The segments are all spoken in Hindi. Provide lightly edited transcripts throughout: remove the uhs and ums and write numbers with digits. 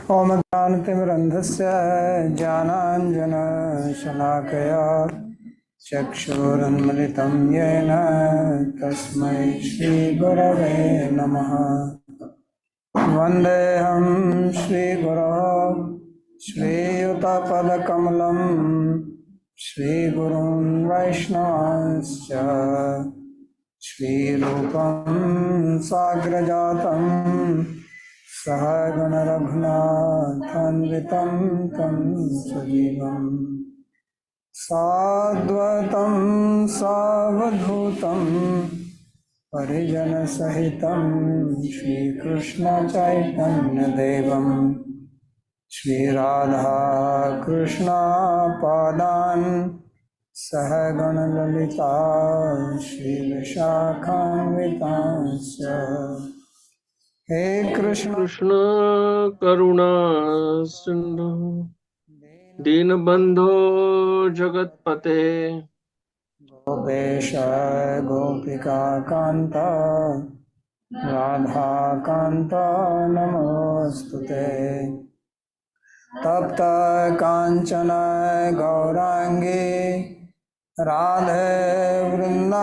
ॐ ज्ञानतिमिरन्धस्य ज्ञानाञ्जनशलाकया चक्षुरुन्मिलितं येन तस्मै श्रीगुरवे नमः। वन्देऽहं श्रीगुरोः श्रीयुतपदकमलं श्रीगुरुं वैष्णवांश्च श्रीरूपं साग्रजातं सहगणरघुनाथान्वितं तं सजीवम् साद्वतं सावधूतं परिजनसहितं श्रीकृष्णचैतन्यदेवं श्रीराधाकृष्णपादान् सहगणललिता श्रीविशाखान्वितांश्च। हे कृष्ण कृष्ण करुणा सिंधु दीनबंधो जगतपते गोपेश गोपिकान्त राधाकान्त नमोऽस्तुते। तप्त कांचन गौरांगी राधे वृंदावनेश्वरी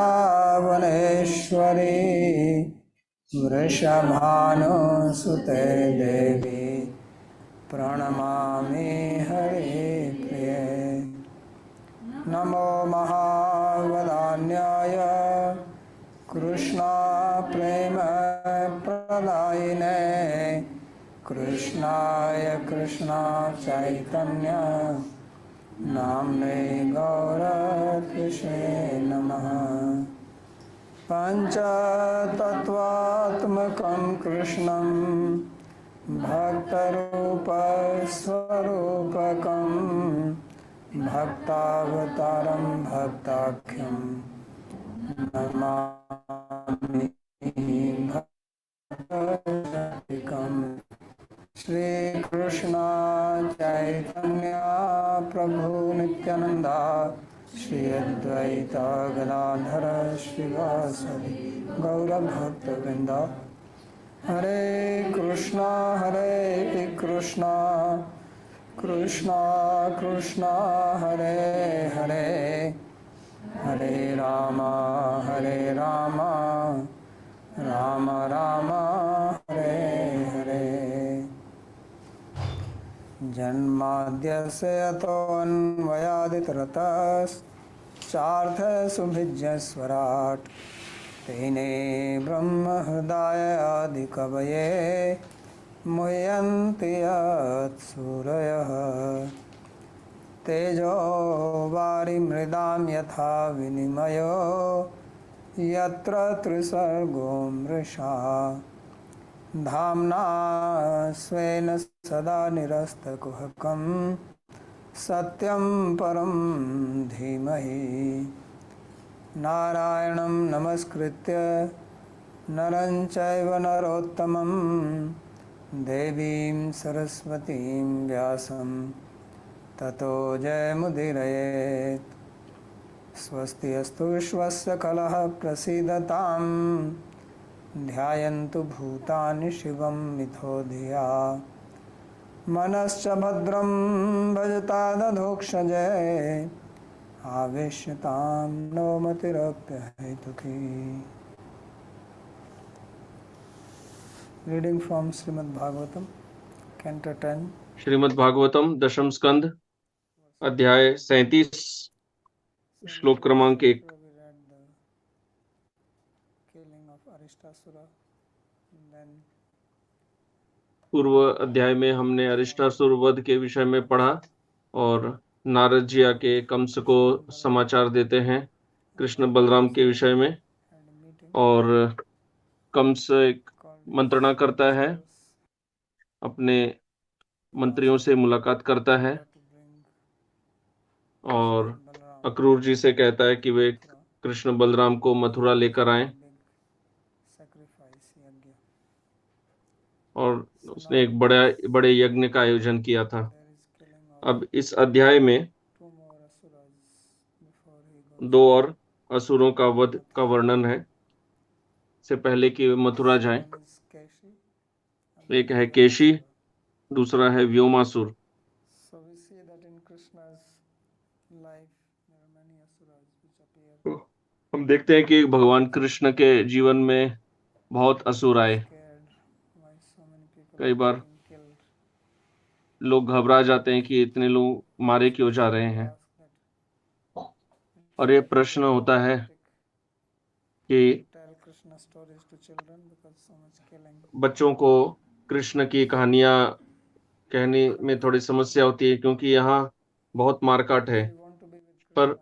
वृषभानुसुते देवी प्रणमामि हरे प्रिये। नमो महावदान्याय कृष्णा प्रेम प्रदायिने कृष्णाय कृष्णा चैतन्य नाम्ने गौरकृष्णे नमः। पञ्चतत्त्वात्मकं कृष्णं भक्तरूपस्वरूपकं भक्तावतारं भक्ताख्यं नमामि भक्तजनकं। श्रीकृष्ण चैतन्य प्रभु नित्यानंदा श्री अद्वैत गदाधर श्रीवासदि गौरभक्तवृंद। हरे कृष्णा कृष्णा कृष्णा हरे हरे हरे राम राम राम हरे हरे। जन्माद्यस्य यतोऽन्वयादितरतश्चार्थसुभिज्ञस्वराट् तेने ब्रह्महृदायादिकवये मुह्यन्ति यत्सूरयः। तेजो वारिमृदां यथा विनिमयो यत्र त्रिसर्गो मृषा धाम्ना स्वेन सदा निरस्तकुहकं सत्यं परं धीमहि। नारायणं नमस्कृत्य नरं चैव नरोत्तमं देवीं सरस्वतीं व्यासं ततो जयमुदीरयेत्। स्वस्ति अस्तु विश्वस्य कलः प्रसीदताम् ध्यायन्तु भूतानि शिवं मिथो धिया मनश्च भद्रं भजता दधोक्षजे आवेश्यतां नवमतिरप्यहेतुकी। Reading from Shrimad Bhagavatam canto 10। Shrimad Bhagavatam दशम स्कंद अध्याय 37 श्लोक क्रमांक 1। पूर्व अध्याय में हमने अरिष्टासुर वध के विषय में पढ़ा और नारद जी आके कंस को समाचार देते हैं कृष्ण बलराम के विषय में, और कंस एक मंत्रणा करता है, अपने मंत्रियों से मुलाकात करता है और अक्रूर जी से कहता है कि वे कृष्ण बलराम को मथुरा लेकर आएं, और उसने एक बड़े यज्ञ का आयोजन किया था। अब इस अध्याय में 2 और असुरों का वध का वर्णन है। से पहले कि वे मथुरा जाएं, एक है केशी, दूसरा है Vyomasur. So we see that in Krishna's life there are many asuras which appear. तो हम देखते हैं कि भगवान कृष्ण के जीवन में बहुत असुर आए। Scared why so many people कई are बार being killed. लोग घबरा जाते हैं कि इतने लोग मारे क्यों जा रहे They हैं। ask that और ये it's प्रश्न very होता है pathetic कि to tell Krishna stories to children because so much killing. बच्चों को कृष्ण की कहानियां कहने में थोड़ी समस्या होती है, क्योंकि यहाँ बहुत मारकाट है। If you want to be with पर Krishna,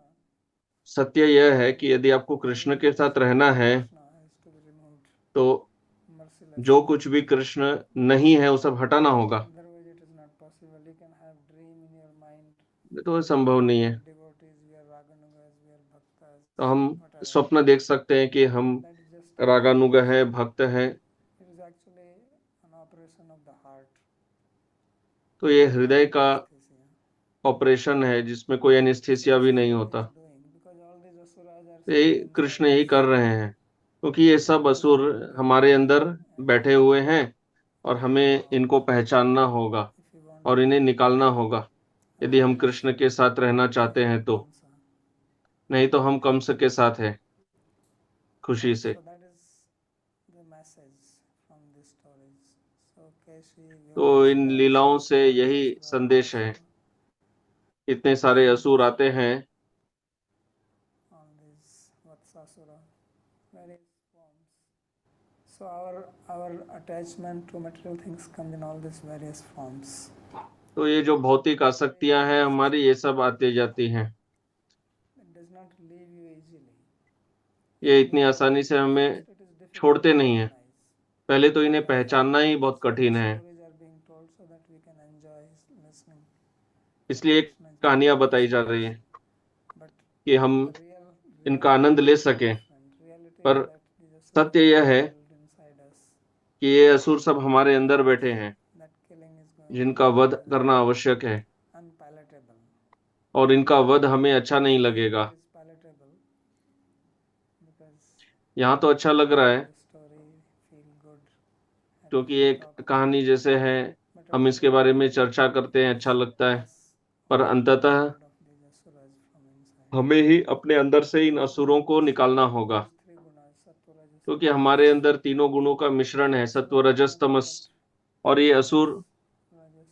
सत्य यह है कि यदि आपको कृष्ण के साथ रहना है Krishna has to be removed तो mercilessly. जो कुछ भी कृष्ण नहीं है वो सब हटाना होगा। Otherwise it is not possible. You can have dream in your mind. तो ये संभव नहीं है। Devotees, we are Raganugas, we are Bhaktas, तो हम whatever. स्वप्न देख सकते हैं कि हम That is just रागानुग है, भक्त है। it is actually an operation of the heart. तो ये हृदय का Anesthesia. ऑपरेशन है जिसमें कोई एनेस्थीसिया भी नहीं Krishna होता। is doing because all these asuras are तो यही sitting कृष्ण inside यही us. कर रहे हैं, क्योंकि ये सब असुर हमारे अंदर बैठे हुए हैं और हमें इनको पहचानना होगा If you want और to इन्हें be निकालना होगा यदि हम कृष्ण के साथ रहना चाहते हैं तो। Kamsa. नहीं तो हम कंस के साथ हैं खुशी से। So that is the message from these stories. So Keshi, तो इन Vyomasura, लीलाओं से यही Bakasura, संदेश है। Bakasura, इतने सारे असुर आते हैं, all these Vatsasura, various forms. So our attachment to material things comes in all these various forms. तो ये जो भौतिक आसक्तियां हैं हमारी, ये सब आती जाती हैं। It does not leave you easily. ये इतनी आसानी से हमें First, it is difficult छोड़ते to नहीं हैं। recognize. पहले तो इन्हें पहचानना ही बहुत कठिन है, Stories are being told so that we can enjoy listening. इसलिए कहानियां बताई जा रही हैं But कि हम the real इनका आनंद ले सकें। different reality पर is that these asuras सत्य यह है are killed inside us. कि ये असुर सब हमारे अंदर बैठे हैं, That killing is going जिनका to वध be करना आवश्यक है unpalatable. और इनका वध हमें अच्छा नहीं लगेगा। It is palatable because यहाँ तो अच्छा लग रहा है the story feel good. क्योंकि Happy to एक talk about कहानी जैसे है, but हम इसके बारे में चर्चा करते हैं, अच्छा लगता है। us पर अंततः of these asuras from inside. हमें ही अपने अंदर से इन असुरों को निकालना होगा, These three gunas, sattva, rajas, क्योंकि हमारे अंदर तीनों गुणों का मिश्रण है, सत्व, रजस, तमस। और ये असुर rajas.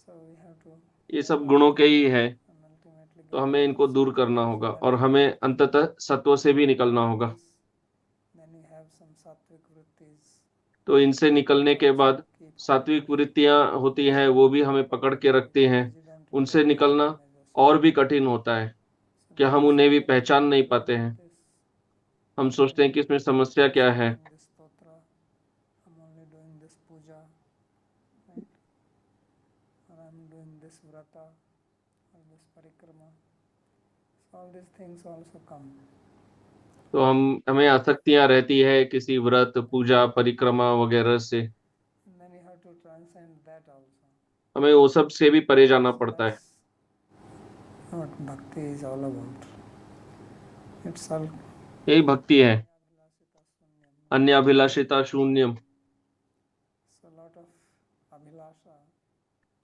So we have to ये सब गुणों के ही है, and ultimately तो get हमें rid इनको of दूर करना होगा और हमें अंततः सत्व से भी निकलना होगा। this. Then we have some sattvic vrittis. तो इनसे निकलने के बाद सात्विक वृत्तियां होती हैं, वो भी हमें पकड़ के रखती हैं। You don't उनसे recognize निकलना them as asura. और भी कठिन होता है कि हम उन्हें भी पहचान नहीं पाते हैं। This हम सोचते हैं कि इसमें समस्या क्या है। in this stotra, I'm only doing this puja, right? Or I'm doing this vrata or this parikrama. So all these things also come. तो हमें आसक्तियां रहती है किसी व्रत, पूजा, परिक्रमा वगैरह से। And then you have to transcend that also. हमें वो सब से भी परे जाना So पड़ता है। that's what bhakti is all about. It's all यही भक्ति है, abhilasita sunyam. अन्य अभिलाषिता शून्यम। So lot of abhilasha.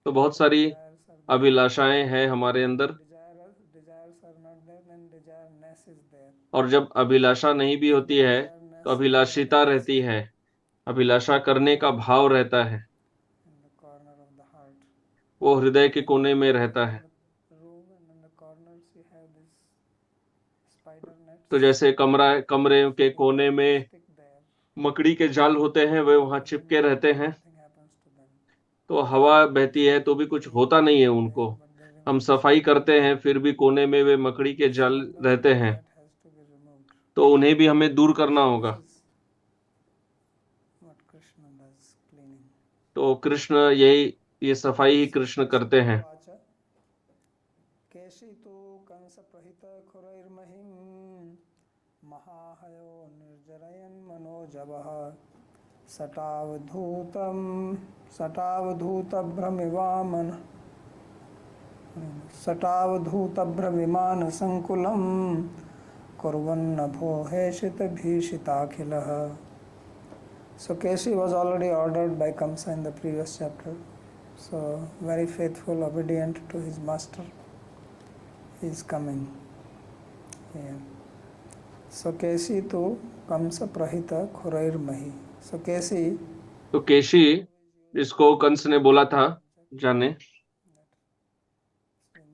तो बहुत सारी Desires are there. अभिलाषाएं हैं हमारे अंदर, Desires are not there, then desireness is there. और जब अभिलाषा नहीं भी होती है तो अभिलाषिता रहती है, अभिलाषा करने का भाव रहता है, In the corner of the heart. वो हृदय के कोने में रहता है। The room and in the corners you have this spider nets. तो जैसे कमरे के कोने में Stick there. मकड़ी के जाल होते हैं, वे वहां चिपके रहते हैं। Nothing happens to them. तो हवा बहती है तो भी कुछ होता नहीं है उनको। हम सफाई करते हैं फिर भी कोने में वे मकड़ी के जाल रहते हैं, That has to be removed. तो उन्हें भी हमें दूर करना होगा। This is what Krishna does, cleaning. तो कृष्ण ये सफाई ही कृष्ण करते हैं। केशी तो Kans प्रहित खुरैर्महिं महाहयो निर्जरयन् मनोजवः सटावधूतभ्रमिमानसङ्कुलं कुर्वन्नभो हेषितभीषिताखिलः So Keshi was already ordered by Kamsa in the previous chapter. So very faithful, obedient to his master, he is coming here. So Keshi tu Kamsa prahita khurair mahi. So Keshi, तो केशी, जिसको कंस ने बोला था जाने,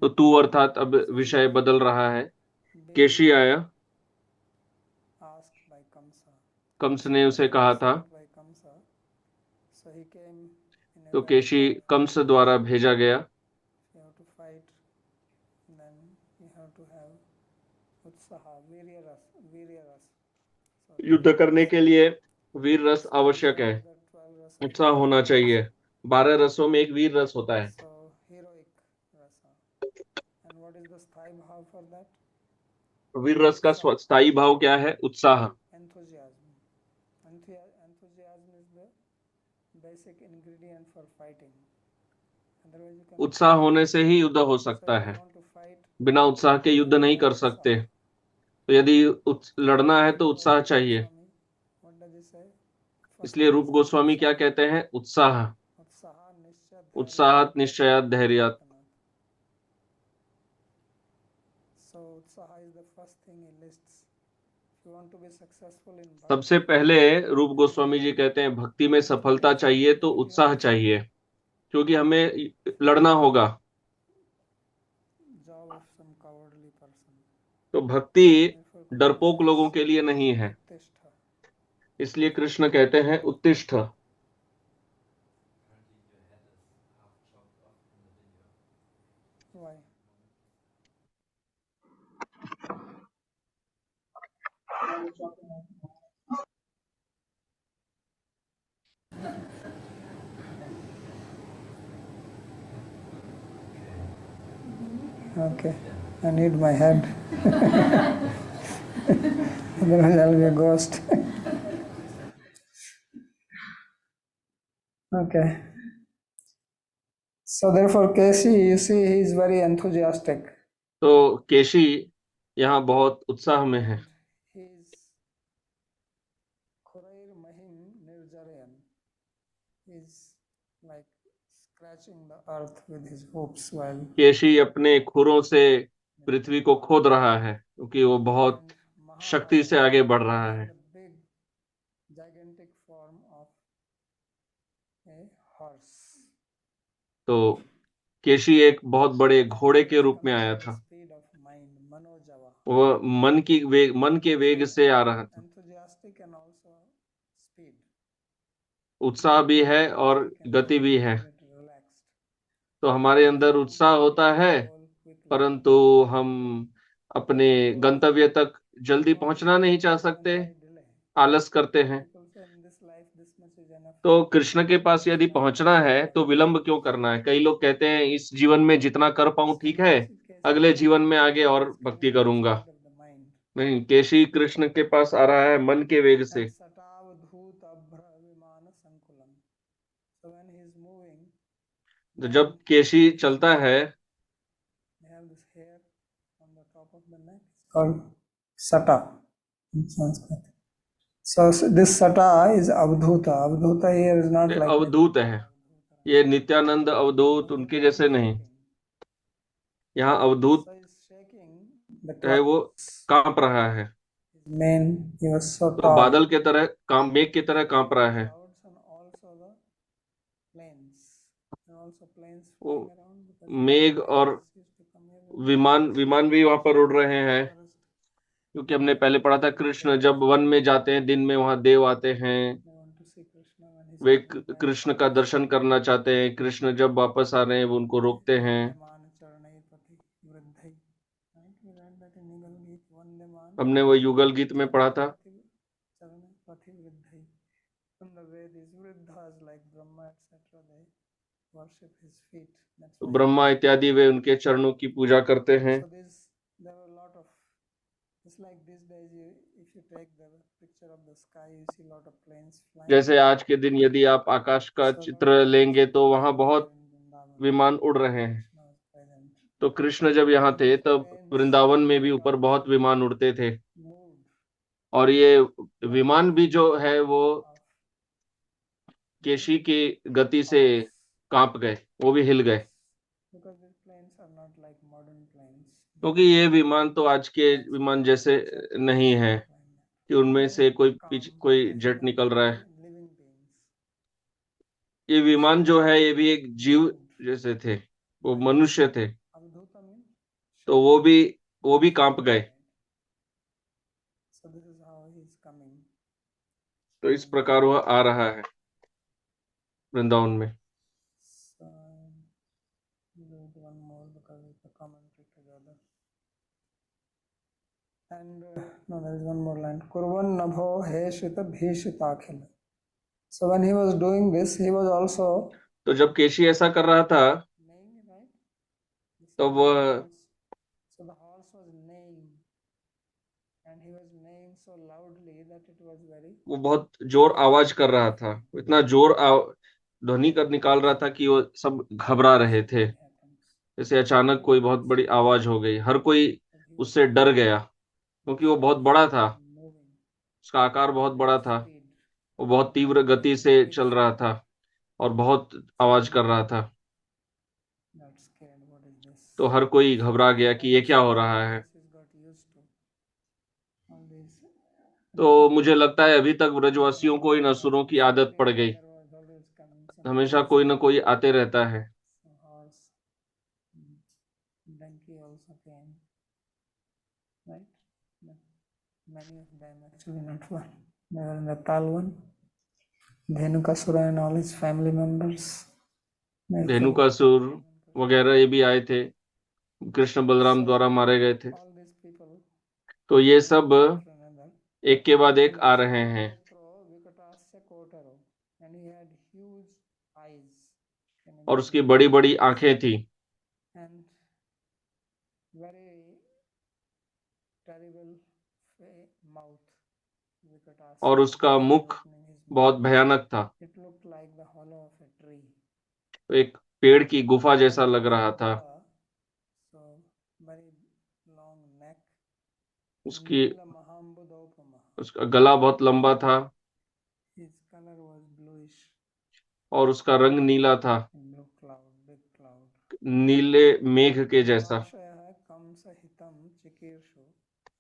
तो तू अर्थात अब विषय बदल रहा है। केशी आया, asked by Kamsa, कंस ने उसे कहा था, sent by Kamsa. So he came in a तो very केशी form. कंस द्वारा भेजा गया। You have to fight, then you have to have utsaha, virya ras. So युद्ध करने के लिए वीर रस आवश्यक है, the 12 rasa. उत्साह होना चाहिए। 12 रसों में एक वीर रस होता है। So heroic rasa. And what is the sthai bhav for that? वीर रस का स्थायी भाव क्या है? उत्साह। Enthusiasm. Enthusiasm is the basic ingredient for fighting. Otherwise you cannot उत्साह होने से ही युद्ध हो So सकता if you है, want to fight, बिना उत्साह के युद्ध नहीं कर सकते। तो यदि लड़ना है तो उत्साह चाहिए। Swami, what does he say? First इसलिए रूप गोस्वामी क्या कहते हैं? उत्साह, utsaha nishcha उत्साहात निश्चयात धैर्यात। So utsaha is the first thing he lists. If you want to be successful in bhakti, सबसे पहले रूप गोस्वामी जी कहते हैं भक्ति में सफलता चाहिए तो उत्साह चाहिए, क्योंकि हमें लड़ना होगा। job of some cowardly person. तो भक्ति Therefore, डरपोक लोगों के लिए नहीं है। Uttishta. इसलिए कृष्ण कहते हैं उत्तिष्ठ। Why? Okay, I need my head. Otherwise, I'll be a ghost. Okay. So therefore, Keshi, you see, he is very enthusiastic. तो केशी यहाँ बहुत उत्साह में है। He is Khurair Mahim Nirjarayan. He is like scratching the earth with his hooves while केशी अपने खुरों से पृथ्वी को खोद रहा है, क्योंकि वो बहुत शक्ति से आगे बढ़ रहा है। a big gigantic form of a horse. तो केशी एक बहुत बड़े घोड़े के रूप में आया था। Speed of mind, Manojava. वह मन के वेग से आ रहा था। Enthusiastic and also speed. उत्साह भी है और गति भी है। तो हमारे अंदर उत्साह होता है, परंतु हम अपने गंतव्य तक जल्दी पहुंचना नहीं चाह सकते, आलस करते हैं। तो कृष्ण के पास यदि पहुंचना है तो विलंब क्यों करना है? कई लोग कहते हैं इस जीवन में जितना कर पाऊं ठीक है, अगले जीवन में आगे और भक्ति करूंगा। नहीं, केशी कृष्ण के पास आ रहा है मन के वेग से। तो जब केशी चलता है, sata in Sanskrit. So this sata is avdhuta. Avdhuta here is not like अवधूत है। ये नित्यानंद अवधूत उनके जैसे नहीं, यहाँ अवधूत है, वो कांप रहा है। तो बादल के तरह मेघ की तरह कांप रहा है। वो मेघ और विमान भी वहां पर उड़ रहे हैं, क्योंकि हमने पहले पढ़ा था कृष्ण जब वन में जाते हैं दिन में, वहां देव आते हैं, वे कृष्ण का दर्शन करना चाहते हैं। कृष्ण जब वापस आ रहे हैं वो उनको रोकते हैं। हमने वो युगल गीत में पढ़ा था। तो ब्रह्मा इत्यादि वे उनके चरणों की पूजा करते हैं। जैसे आज के दिन यदि आप आकाश का चित्र लेंगे तो वहां बहुत विमान उड़ रहे हैं। तो कृष्ण जब यहाँ थे तब वृंदावन में भी ऊपर बहुत विमान उड़ते थे। और ये विमान भी जो है वो केशी की गति से fast, कांप गए, वो भी हिल गए, because these planes are not like modern planes. They क्योंकि are ये विमान तो आज के natural विमान जैसे jet नहीं है airplane. कि उनमें They से are कोई calm, कोई they जेट are निकल रहा है। living beings. ये विमान जो है ये भी एक जीव Moved जैसे थे, वो by मनुष्य थे, Avadhuta means तो shape. वो भी कांप गए। Right. So this is how he is coming. तो इस प्रकार वह आ रहा है वृंदावन में। So we'll do it one more because it's a commentary together. And no, there is one more line. Kurvan nabho he shita bhishitakhil. So when he was doing this, he was also तो जब केशी ऐसा कर रहा था neighing, right? तो वह So the horse was neighing, and he was neighing so loudly that it was very वो बहुत जोर आवाज कर रहा था, इतना जोर ध्वनि कर निकाल रहा था कि वो सब घबरा रहे थे, suddenly happens. जैसे अचानक कोई बहुत बड़ी आवाज हो गई, हर कोई But he was उससे डर गया क्योंकि वो बहुत बड़ा था, moving उसका आकार बहुत बड़ा था, speed, वो बहुत तीव्र गति से चल रहा था और बहुत आवाज कर रहा था, not scared. What is this? तो हर कोई घबरा गया कि ये क्या हो रहा है। He's got used to all these. तो मुझे लगता है अभी तक ब्रजवासियों को इन असुरों की आदत पड़ गई, There was always coming some हमेशा कोई ना कोई आते रहता है। horse, donkey also came, right? But many of them actually not one. They were in the Talwan. Dhenukasura and all his family members. Dhenukasur वगैरह ये भी आए थे, कृष्ण बलराम द्वारा मारे गए थे। All these people तो ये सब after another. एक के बाद एक आ रहे हैं, Vikatasya Kotaro, and he had huge eyes. Can you और उसकी imagine? बड़ी बड़ी आंखें थी And very terrible mouth. Vikatasya. और उसका मुख Opening his बहुत mouth. भयानक था, It looked like the hollow of a tree. एक पेड़ की गुफा जैसा लग रहा था। So very long neck. उसकी Nila Mahambudopama. उसका गला बहुत लंबा था His color was bluish. और उसका रंग नीला था, Blue cloud, big cloud. नीले मेघ के जैसा। Vashaya Kamsa Hitam Chikirshu,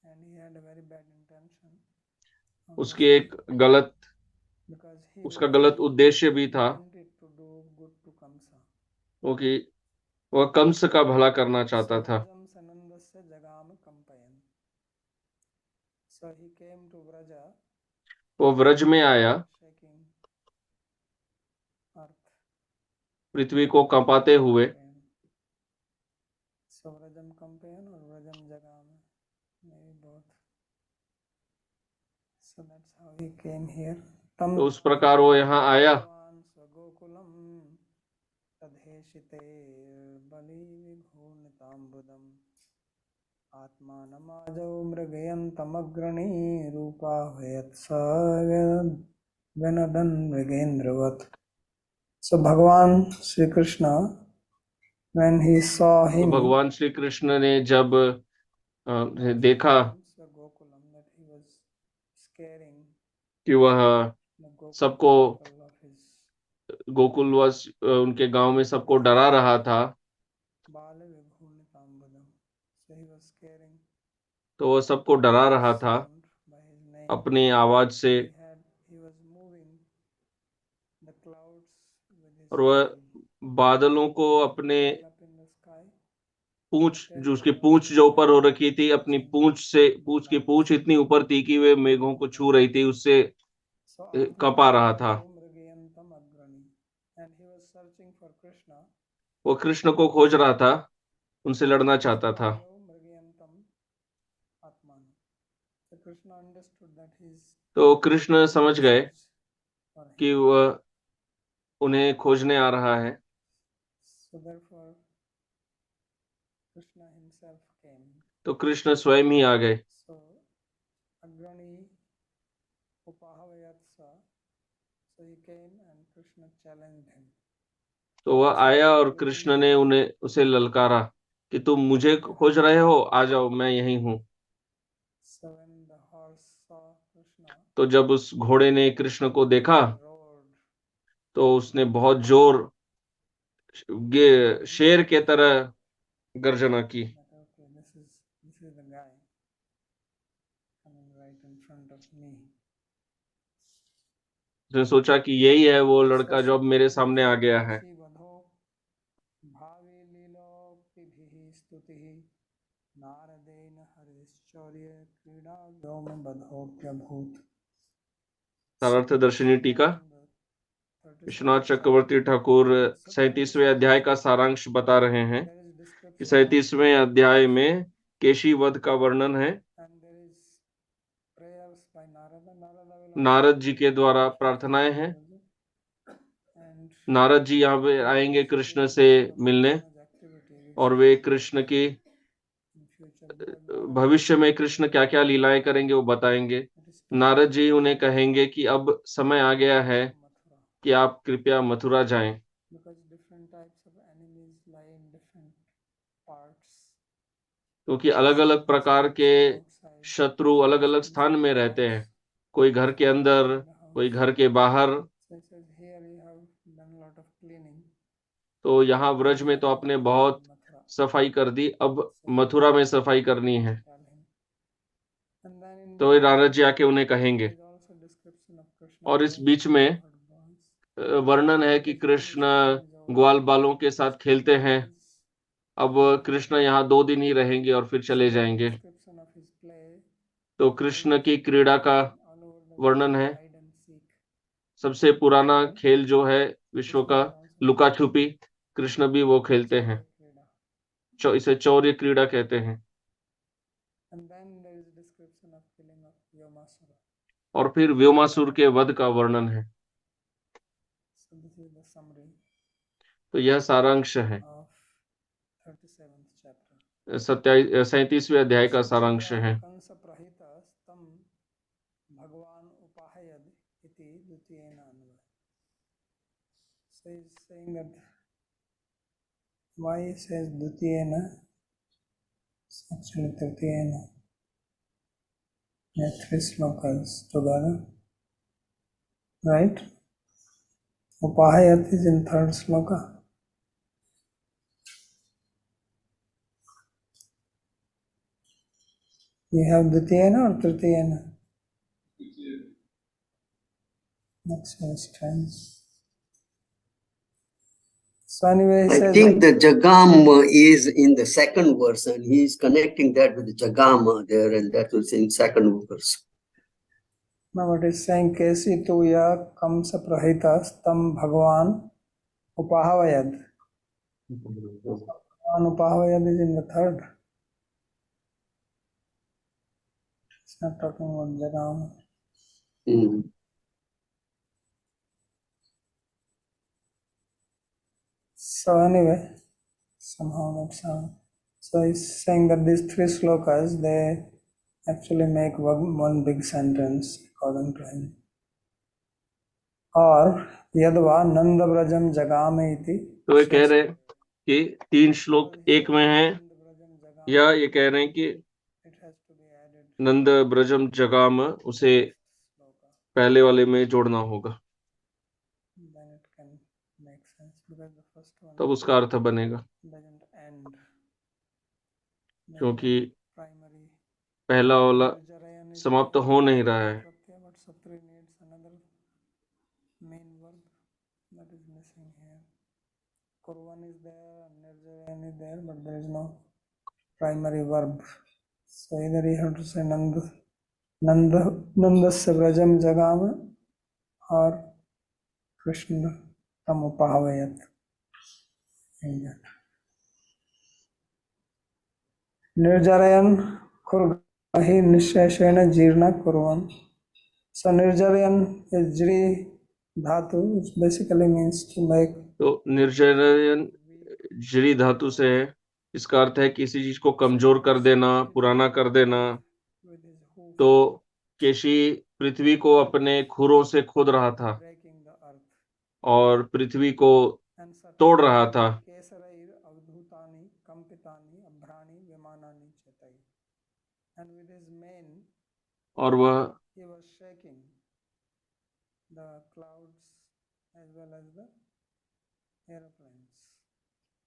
and he had a very bad intention of उसकी this एक गलत because he उसका गलत उद्देश्य भी था, wanted to do good to Kamsa. क्योंकि वह कंस का भला करना चाहता था। Vrajam Sanandasya Jagam Kampayan. So he came to Vraja, वो व्रज में आया, shaking earth. पृथ्वी को कंपाते हुए। So Vrajam Kampayan or Vrajam Jagam, maybe both. So that's how he came here. तो उस प्रकार वो यहाँ आया। स्वगोकुलम तद्धेशिते बलि विघूर्णिताम्बुदम आत्मानमाजौ मृगयन्तमग्रणी रूपाभयत्स विनदन् मृगेन्द्रवत्. So Bhagavan Sri Krishna, when he saw तो him, भगवान श्री कृष्ण ने जब देखा Gokulam, that he was scaring कि वह the Gokul सबको people of his गोकुलवास उनके गांव में सबको डरा रहा था, Bala Vibhunitambuddham. So he was scaring तो वह सबको डरा रहा था sound by his name. अपनी आवाज से, He was moving the clouds with his और वह tail बादलों को अपने up in the sky. पूंछ, जो उसकी पूंछ जो ऊपर हो रखी थी, अपनी पूंछ से, पूंछ की पूंछ इतनी ऊपर थी कि वे मेघों को छू रही थी, उससे So कंपा रहा था। Mrigayantam Agrani, and he was searching for Krishna. वो कृष्ण को खोज रहा था, उनसे लड़ना चाहता था। Mrigayantam Atman. So Krishna understood that he's तो कृष्ण समझ गए for him. कि वह उन्हें खोजने आ रहा है, So therefore Krishna himself came. तो कृष्ण स्वयं ही आ गए। So Agrani Upahavayatsa. So he came and Krishna challenged him. तो वह आया और कृष्ण ने उसे ललकारा कि तुम मुझे खोज रहे हो, आ जाओ, मैं यहीं हूँ। So when the horse saw Krishna, तो जब उस घोड़े ने कृष्ण को देखा, roared तो उसने बहुत जोर शेर के तरह गर्जना की। that okay, this is the guy coming right in front of me. उसने सोचा कि यही है वो लड़का जो अब मेरे सामने आ गया है। वधो भावे लीलोक्तिभिः स्तुतिः नारदेन हरिश्चर्य क्रीडा व्योम बधोप्यभूत। सारार्थदर्शिनी टीका। विश्वनाथ चक्रवर्ती ठाकुर 37वें अध्याय का सारांश बता रहे हैं कि 37वें अध्याय में केशी वध का वर्णन है। नारद जी के द्वारा प्रार्थनाएं हैं। नारद जी यहाँ पे आएंगे कृष्ण से मिलने, और वे कृष्ण की भविष्य में कृष्ण क्या क्या लीलाएं करेंगे वो बताएंगे। नारद जी उन्हें कहेंगे कि अब समय आ गया है कि आप कृपया मथुरा जाएं, क्योंकि अलग अलग प्रकार के शत्रु अलग अलग स्थान में रहते हैं। कोई घर के अंदर, कोई घर के बाहर। तो यहाँ व्रज में तो आपने बहुत सफाई कर दी, अब मथुरा में सफाई करनी है। तो ये नारद जी आके उन्हें कहेंगे। और इस बीच में वर्णन है कि कृष्ण ग्वाल बालों के साथ खेलते हैं। अब कृष्ण यहाँ 2 दिन ही रहेंगे और फिर चले जाएंगे। तो कृष्ण की क्रीड़ा का वर्णन है। सबसे पुराना खेल जो है विश्व का, लुका छुपी, कृष्ण भी वो खेलते हैं। इसे चौर्य क्रीड़ा कहते हैं। और फिर व्योमासुर के वध का वर्णन है। तो यह सारांश है 37वें अध्याय का सारांश है। भगवान उपाहयद इति द्वितीयेन अन्वय. So he's saying that why he says द्वितीयेन, it's actually तृतीयेन. There are 3 slokas together, right? Upahayat is in 3rd sloka. You have द्वितीयेन or तृतीयेन? That's very strange. So anyway, he I says think the Jagam is in the second verse, and he is connecting that with the Jagama there, and that was in second verse. now what is saying, Kesi tu ya kamsa prahitas tam bhagwan upahayad. Bhagwan upahayad is in the 3rd. It's not talking about Jagam. So anyway, somehow that's how. So he's saying that these 3 slokas, they actually make one big sentence according to him. और यद्वा नंद ब्रजम जगामे इति. तो ये कह रहे हैं कि 3 श्लोक एक में हैं, या ये कह रहे हैं कि नंद ब्रजम जगाम उसे पहले वाले में जोड़ना होगा, तब उसका अर्थ बनेगा। क्योंकि पहला वाला समाप्त हो नहीं रहा है। Kurvan is there, Nirjarayan is there, but there is no primary verb. So either you have to say Nandasya Vrajam Jagama or Krishna Tam Upahayat. Nirjarayan Kurgahi Nisheshena Jirna Kurvan. So Nirjarayan is Jri Dhatu, which basically means to make. तो निर्जरयन जरी धातु से है। इसका अर्थ है किसी चीज को कमजोर कर देना, पुराना कर देना। तो केशी पृथ्वी को अपने खुरों से खोद रहा था और पृथ्वी को तोड़ रहा था। और वह well as the aeroplanes.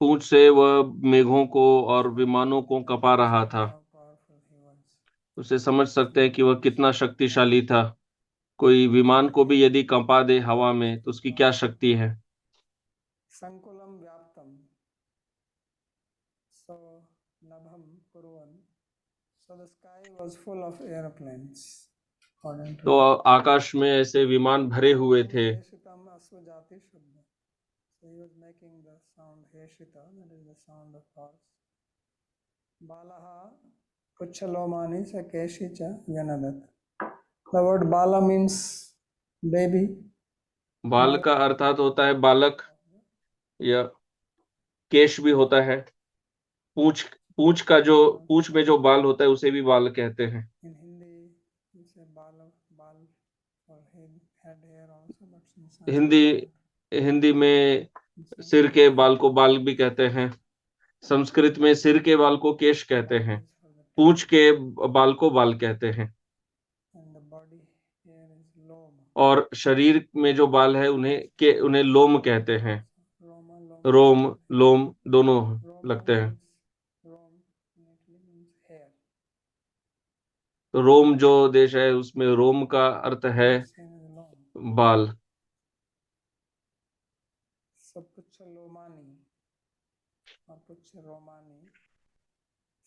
पूंछ से वह मेघों को और विमानों को कपा रहा था। How powerful he was. उसे समझ सकते हैं कि वह कितना शक्तिशाली था। कोई विमान को भी यदि कंपा दे हवा में तो उसकी क्या शक्ति है। Sankulam Vyaptam. So Nabham Kurvan. So the sky was full of airplanes. According to तो आकाश में ऐसे विमान भरे हुए थे। Heshitam Aswajati Shabda. So he was making the sound Heshita, that is the sound of horse. Balaha Puchalomani Sakeshi cha Yanadat. The word Bala means baby. बाल का अर्थात होता है बालक, या केश भी होता है। पूंछ पूंछ में जो बाल होता है उसे भी बाल कहते हैं। In Hindi, you say Bal for head hair also, but in Sanskrit, Hindi में सिर के बाल को बाल भी कहते हैं। संस्कृत में सिर के बाल को केश कहते हैं। पूंछ के बाल को बाल कहते हैं। and the body hair is loma. और शरीर में जो बाल है उन्हें लोम कहते हैं। Roma, रोम लोम दोनों Roma लगते हैं। means rom, literally means hair. तो रोम जो देश है उसमें रोम का अर्थ है Same as lom. बाल। So Puchalomani or Puchalomani.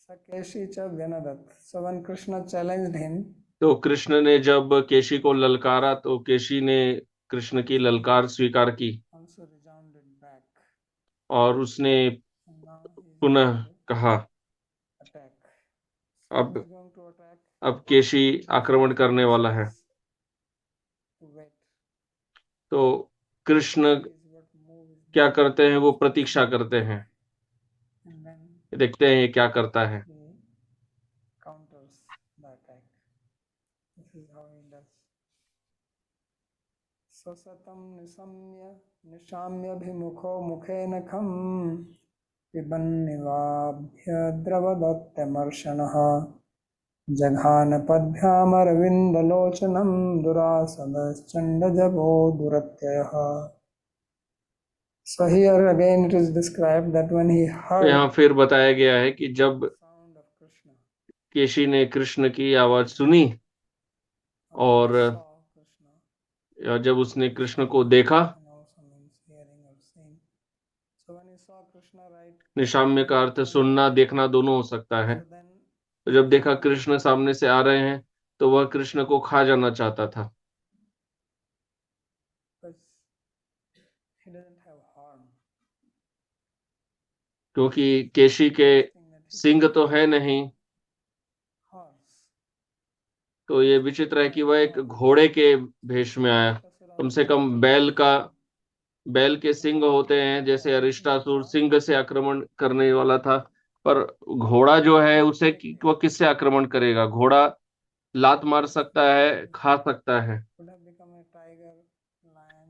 Sakeshi cha Vyanadat. So when Krishna challenged him, तो कृष्ण ने जब केशी को ललकारा तो केशी ने कृष्ण की ललकार स्वीकार की also resounded back. और उसने And now he is पुनः going to कहा। attack. So अब he is going to attack. केशी आक्रमण करने वाला है। To wait. तो कृष्ण Is what moves क्या करते हैं, वो प्रतीक्षा करते हैं। and then देखते हैं ये क्या करता है। he counters the attack. This is how he does. Sasatam nishamyabhimukho mukhen kham pibannivabhya dravadattamarshanaha jaghan padbhyamaravinda-lochanam durasadaschandajabo duratyaha. So here again it is described that when he heard यहाँ फिर बताया गया है कि जब sound of Krishna, केशी ने कृष्ण की आवाज सुनी और saw Krishna, या जब उसने कृष्ण को देखा, and also means hearing or seeing. So when he saw Krishna, right, निशाम्य का अर्थ सुनना देखना दोनों हो सकता है। so then तो जब देखा कृष्ण सामने से आ रहे हैं तो वह कृष्ण को खा जाना चाहता था, because he doesn't have horn, क्योंकि केशी के thing that he सिंग तो है नहीं। horse. तो ये विचित्र है कि वह एक घोड़े के भेष में आया। कम से कम बैल के सिंग होते हैं, जैसे अरिष्टासुर सिंह से आक्रमण करने वाला था, पर घोड़ा जो है उसे वह किससे आक्रमण करेगा। घोड़ा लात मार सकता है, खा सकता है। Could have become a tiger, lion,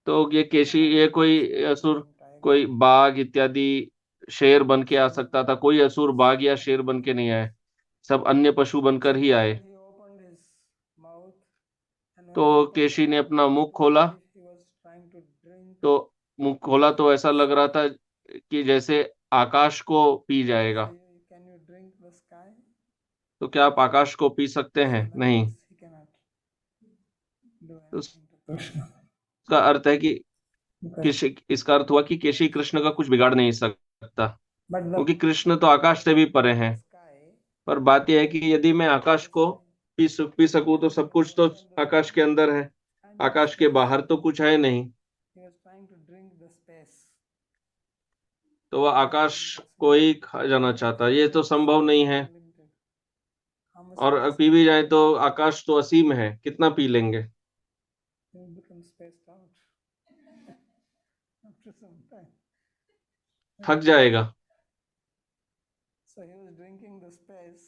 तो ये केशी, ये कोई असुर, tiger. कोई बाघ इत्यादि शेर बन के आ सकता था। कोई असुर बाघ या शेर बन के नहीं आए, सब अन्य पशु बनकर ही आए। He opened his mouth, and when तो he opened केशी the ने mouth, अपना मुख it was खोला, as if he was trying to drink. तो मुख खोला तो ऐसा लग रहा था कि जैसे आकाश को पी जाएगा। Can you drink the sky? तो क्या आप आकाश को पी सकते हैं? Like नहीं। this, he cannot do तो anything to Krishna. उसका अर्थ है कि Because, इसका अर्थ हुआ कि केशी कृष्ण का कुछ बिगाड़ नहीं सकता, but the क्योंकि कृष्ण तो आकाश से भी परे हैं। sky, पर बात यह है कि यदि मैं आकाश को पी सकूं तो सब कुछ तो आकाश के अंदर है, आकाश के बाहर तो कुछ है नहीं। he was trying to drink the space. तो वह आकाश को ही खा जाना चाहता, ये तो संभव नहीं है। Limited. How much और space पी भी जाए तो आकाश तो असीम है, कितना पी लेंगे। he will become spaced out after some time. थक जाएगा। So he was drinking the space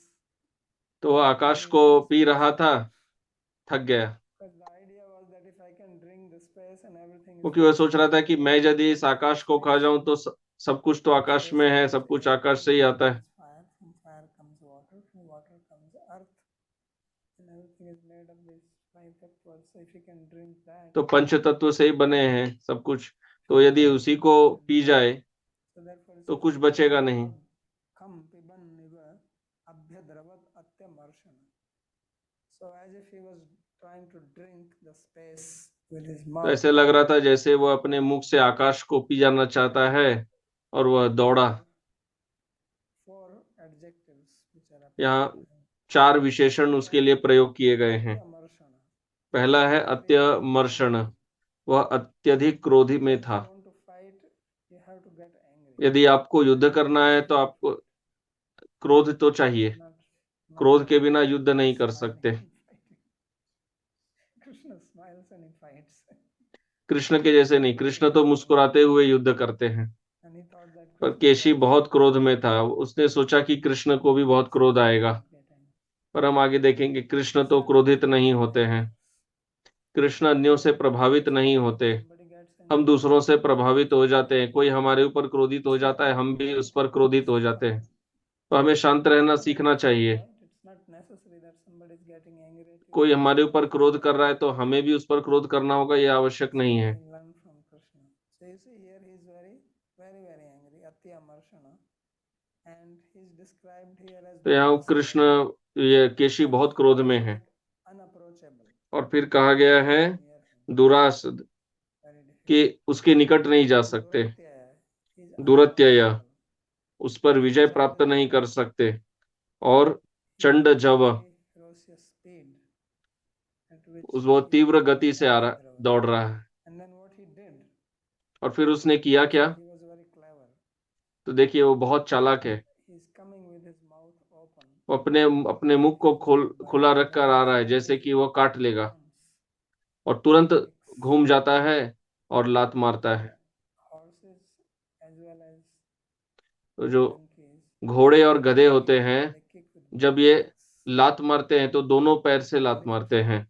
तो वह आकाश को पी रहा था, थक गया, because the idea was that if I can drink the space and everything is क्योंकि वह सोच रहा था कि मैं यदि इस आकाश को खा जाऊं तो सब कुछ तो आकाश में है, सब कुछ आकाश से ही आता है। fire, from fire comes water, from water comes earth, and everything is made of these five tattwas. So if you can drink that, तो पंच तत्व से ही बने हैं सब कुछ, तो यदि उसी को पी जाए so therefore it तो says, कुछ बचेगा नहीं। kham piban niva abhyadravat atyamarshana. So as if he was trying to drink the space with his तो mouth. ऐसे लग रहा था जैसे वो अपने मुख से आकाश को पी जाना चाहता है और वह दौड़ा। Four adjectives which are यहाँ applied to him. 4 विशेषण उसके लिए प्रयोग किए गए हैं। Atyamarshana. पहला है अत्यमर्षण, वह अत्यधिक क्रोधी में था। If you want to fight, you have to get angry. यदि आपको युद्ध करना है तो आपको क्रोध तो चाहिए, Not क्रोध के बिना युद्ध नहीं कर सकते। Krishna smiles and he fights. Krishna के जैसे नहीं, कृष्ण तो मुस्कुराते हुए युद्ध करते हैं, And he thought that पर Krishna केशी was बहुत क्रोध में था। उसने सोचा कि कृष्ण को भी बहुत क्रोध आएगा, get angry. पर हम आगे देखेंगे कृष्ण तो क्रोधित नहीं होते हैं। कृष्ण अन्यों से प्रभावित नहीं होते, Somebody gets angry. हम दूसरों से प्रभावित हो जाते हैं। कोई हमारे ऊपर क्रोधित हो जाता है, हम भी उस पर क्रोधित हो जाते हैं। तो हमें शांत रहना सीखना चाहिए। Right? It's not necessary that somebody is getting angry at you. कोई हमारे ऊपर क्रोध कर रहा है तो हमें भी उस पर क्रोध करना होगा, यह आवश्यक नहीं है। We learn from Krishna. So you see here he is very angry, Atya Marshana. And he is described here as तो यहाँ कृष्ण, ये केशी बहुत क्रोध में है। unapproachable. और फिर कहा गया है Near him. दुरासद, Very difficult. कि उसके निकट नहीं जा सकते। Duratyaya, he is दुरत्यय, unapproachable. उस पर विजय प्राप्त नहीं कर सकते। और चंड जव, Very ferocious speed at which वो he तीव्र गति से Abhyadrava. दौड़ रहा है। And then what he did, और फिर उसने किया क्या? he was very clever. तो देखिए वो बहुत चालाक है। He is coming with his mouth open. वो अपने मुख को खुला रख कर आ रहा है, जैसे कि वो काट लेगा, और तुरंत घूम जाता है और लात मारता है। Horses as well as तो जो donkeys, घोड़े और गधे होते हैं, they kick with जब both ये legs. लात मारते हैं तो दोनों पैर से लात मारते हैं,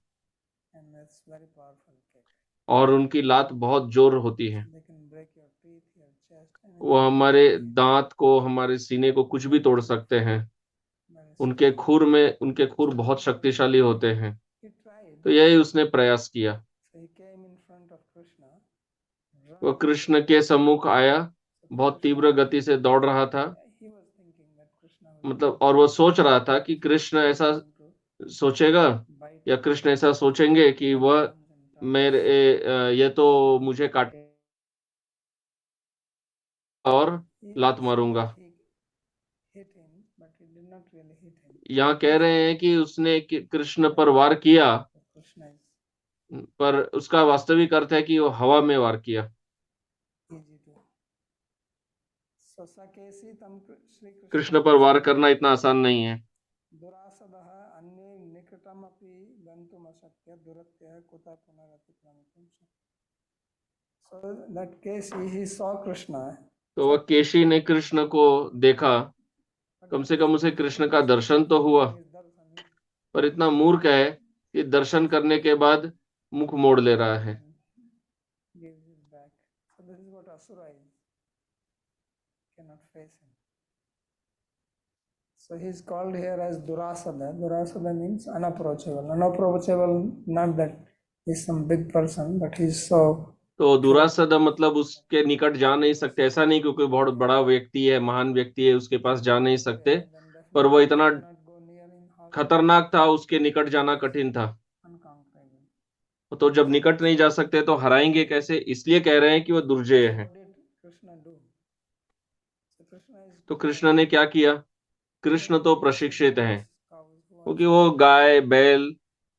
And that's very powerful kick. और उनकी लात बहुत जोर होती है। They can break your teeth, your chest, वो anything. हमारे दांत को, हमारे सीने को कुछ भी तोड़ सकते हैं। Very उनके strong. उनके खुर बहुत शक्तिशाली होते हैं। He tried. तो यही उसने प्रयास किया। So he came in front of Krishna. वो Run. कृष्ण के सम्मुख आया, बहुत तीव्र गति से दौड़ रहा था। He was thinking that Krishna will मतलब, और वो सोच रहा था कि कृष्ण ऐसा सोचेगा bite या कृष्ण ऐसा सोचेंगे कि वह मेरे ये तो मुझे काट और लात मारूंगा। hit him, but he did not really hit him. यहाँ कह रहे हैं कि उसने कृष्ण पर वार किया, Krishna is पर उसका वास्तविक अर्थ है कि वो हवा में वार किया। easy to. So Sakesi tam Shri Krishna पर वार करना इतना आसान नहीं है। दुरासदः अन्ये निकटमपि गन्तुम् अशक्य दुरत्यः कुतः पुनरतिक्रमितुं शक्य. So that Kesi, he saw Krishna. तो वह केशी ने कृष्ण को देखा, कम से कम उसे कृष्ण का दर्शन तो हुआ, पर इतना मूर्ख है कि दर्शन करने के बाद मुख मोड़ ले रहा है। Gives it back. So this is what Asura is. Cannot face him. So he is called here as Durasada. Durasada means unapproachable. Unapproachable, not that he's some big person, but he's so. तो दुरासद मतलब उसके निकट जा नहीं सकते, ऐसा नहीं क्योंकि बहुत बड़ा व्यक्ति है, महान व्यक्ति है, उसके पास जा नहीं सकते, पर वो इतना खतरनाक था, उसके निकट जाना कठिन था। तो जब निकट नहीं जा सकते तो हराएंगे कैसे, इसलिए कह रहे हैं कि वो दुर्जय है। तो कृष्ण ने क्या किया? कृष्ण तो प्रशिक्षित हैं, क्योंकि वो गाय बैल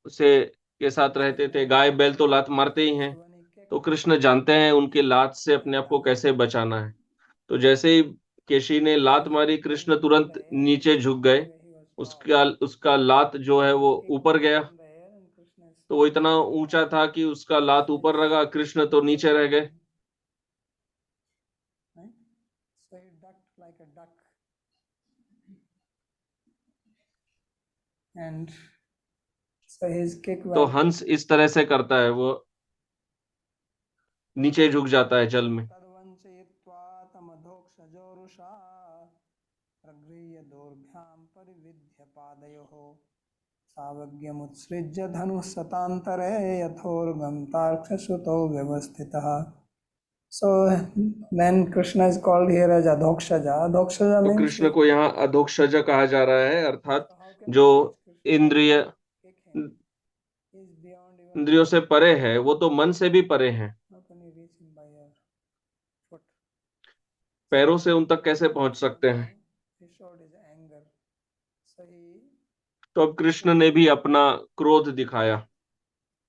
से के साथ रहते थे। गाय बैल तो लात मारते ही हैं, तो कृष्ण जानते हैं उनकी लात से अपने आप को कैसे बचाना है। तो जैसे ही केशी ने लात मारी, कृष्ण तुरंत नीचे झुक गए। उसका लात जो है वो ऊपर गया, तो वो इतना ऊंचा था कि उसका लात ऊपर लगा, कृष्ण तो नीचे रह गए। तो हंस इस तरह से करता है, वो नीचे झुक जाता है जल में। सावज्ञमुत्सृज्य धनुः शतान्तरे यथोर्गन्तार्क्षसुतो व्यवस्थितः. So then Krishna is called here as Adhokshaja. Adhokshaja तो means कृष्ण को यहाँ अधोक्षज कहा जा रहा है, अर्थात जो इंद्रिय इंद्रियों से परे है, वो तो मन से भी परे है. पैरों से उन तक कैसे पहुंच सकते हैं? तो अब कृष्ण ने भी अपना क्रोध दिखाया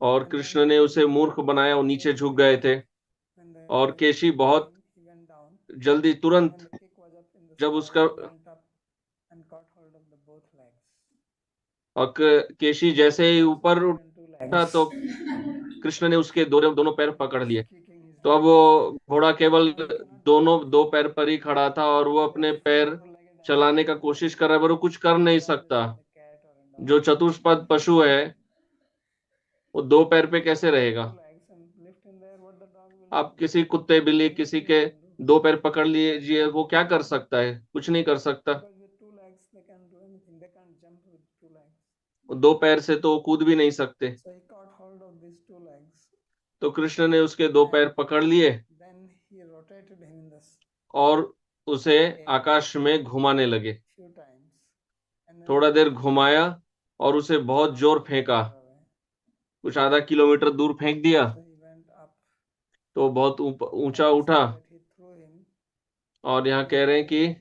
और कृष्ण ने उसे मूर्ख बनाया. वो नीचे झुक गए थे और केशी बहुत जल्दी तुरंत जब उसका और केशी जैसे ही ऊपर उठा तो कृष्ण ने उसके दोनों पैर पकड़ लिए. तो अब वो घोड़ा केवल दो पैर पर ही खड़ा था और वो अपने पैर चलाने का कोशिश कर रहा है, पर वो कुछ कर नहीं सकता. जो चतुष्पद पशु है वो दो पैर पे कैसे रहेगा? आप किसी कुत्ते बिल्ली किसी के दो पैर पकड़ लीजिए, वो क्या कर सकता है? कुछ नहीं कर सकता. दो पैर से तो कूद भी नहीं सकते. तो कृष्ण ने उसके दो पैर पकड़ लिए और उसे आकाश में घुमाने लगे. थोड़ा देर घुमाया और उसे बहुत जोर फेंका, कुछ आधा किलोमीटर दूर फेंक दिया. तो बहुत ऊंचा उठा और यहाँ कह रहे हैं कि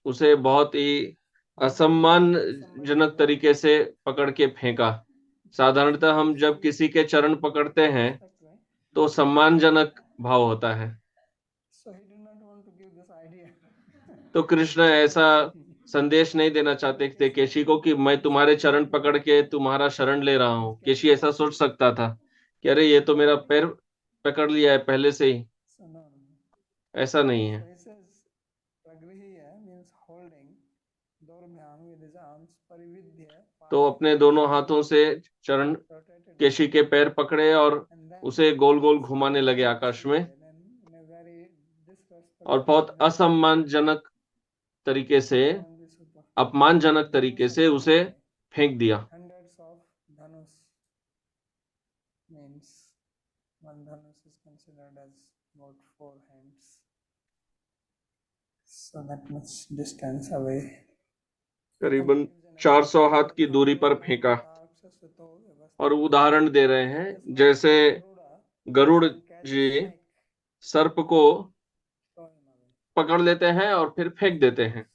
उसे बहुत ही असम्मानजनक तरीके से पकड़ के फेंका. साधारणतः हम जब किसी के चरण पकड़ते हैं तो सम्मानजनक भाव होता है. तो कृष्ण ऐसा संदेश नहीं देना चाहते थे केशी को कि मैं तुम्हारे चरण पकड़ के तुम्हारा शरण ले रहा हूँ. केशी ऐसा सोच सकता था कि अरे ये तो मेरा पैर पकड़ लिया है पहले से ही. ऐसा नहीं है. तो अपने दोनों हाथों से चरण केशी के पैर पकड़े और उसे गोल गोल घुमाने लगे आकाश में और बहुत असम्मानजनक तरीके से अपमानजनक तरीके से उसे फेंक दिया. करीबन 400 हाथ की दूरी पर फेंका. और उदाहरण दे रहे हैं जैसे गरुड़ जी सर्प को पकड़ लेते हैं और फिर फेंक देते हैं.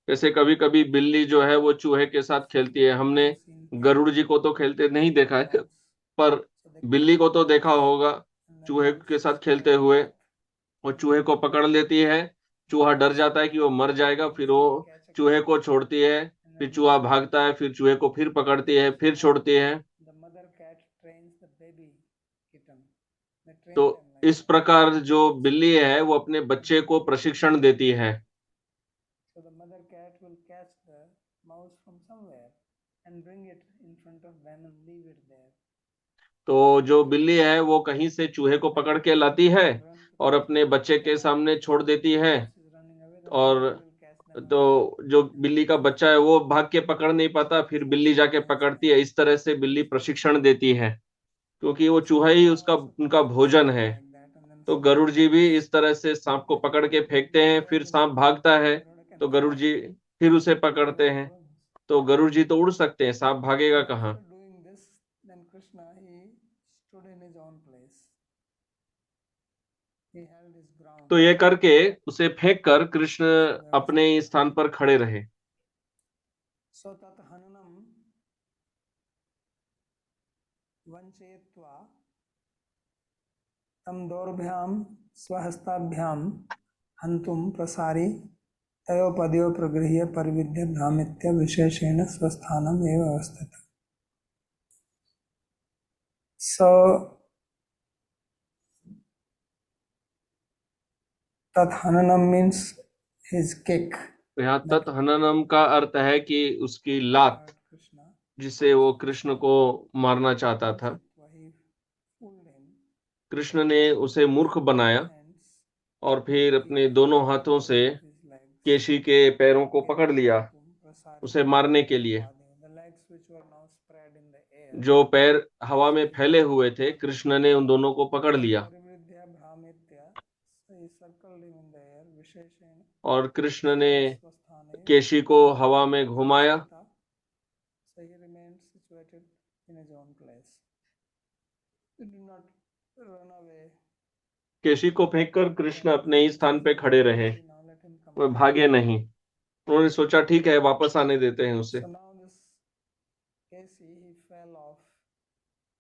जैसे कभी कभी बिल्ली जो है वो चूहे के साथ खेलती है. हमने गरुड़ जी को तो खेलते नहीं देखा है, पर बिल्ली को तो देखा होगा चूहे के साथ खेलते हुए. वो चूहे को पकड़ लेती है, चूहा डर जाता है कि वो मर जाएगा, फिर वो चूहे को छोड़ती है, फिर चूहा भागता है, फिर चूहे को फिर पकड़ती है, फिर छोड़ती है. तो इस प्रकार जो बिल्ली है वो अपने बच्चे को प्रशिक्षण देती है. तो जो बिल्ली है वो कहीं से चूहे को पकड़ के लाती है और अपने बच्चे के सामने छोड़ देती है. और तो जो बिल्ली का बच्चा है वो भाग के पकड़ नहीं पाता, फिर बिल्ली जाके पकड़ती है. इस तरह से बिल्ली प्रशिक्षण देती है क्योंकि वो चूहा ही उसका उनका भोजन है. तो गरुड़ जी भी इस तरह से सांप को पकड़ के फेंकते हैं, फिर सांप भागता है तो गरुड़ जी फिर उसे पकड़ते हैं. तो गरुड़ जी तो उड़ सकते हैं, सांप भागेगा कहाँ? तो ये करके उसे फेंक कर कृष्ण अपने स्थान पर खड़े रहे. तम दौर्भ्याम स्वहस्ताभ्याम हंतुम प्रसारी तयोपदयो प्रगृह्य परिविद्य भ्रामित्य विशेषेण स्वस्थानम एव अवस्थित. So तत्हननम means his kick. तो यहाँ तत्हननम का अर्थ है कि उसकी लात जिसे वो कृष्ण को मारना चाहता था. कृष्ण ने उसे मूर्ख बनाया और फिर अपने दोनों हाथों से केशी के पैरों को पकड़ लिया उसे मारने के लिए। The legs which were now spread in the air. जो पैर हवा में फैले हुए थे, कृष्ण ने उन दोनों को पकड़ लिया परिवृद्ध्या भ्रामित्या he circled him in the air विशेषेण और कृष्ण ने स्वस्थाने केशी को हवा में घुमाया। So he remained situated in his own place. He did not run away. केशी को फेंककर कृष्ण अपने ही स्थान पे खड़े रहे, Now let him come वे back. भागे नहीं। उन्होंने सोचा ठीक है, वापस आने देते हैं उसे। So now this Casey, he fell off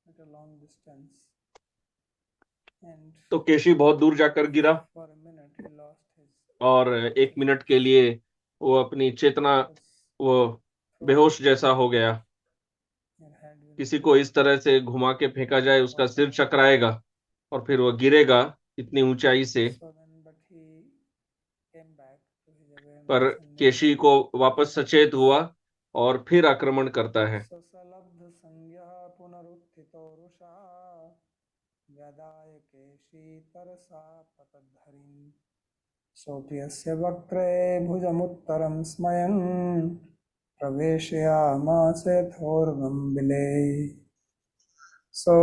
at a long distance. And तो केशी बहुत दूर जाकर गिरा for a minute he lost his और 1 मिनट के लिए वो अपनी चेतना, वो बेहोश जैसा हो गया। head will किसी को इस तरह से घुमा के फेंका जाए, उसका सिर चकराएगा और फिर वो गिरेगा इतनी ऊंचाई से। so then but he came back to his awareness पर and केशी को वापस सचेत हुआ और फिर आक्रमण करता है। सलब्ध संज्ञा पुनरुत्थितो रुषा व्यदाय केशी तरसा पतद्धरिं सोऽप्यस्य वक्त्रे भुजमुत्तरं स्मयन् प्रवेशयामास यथोर्गं बिले। So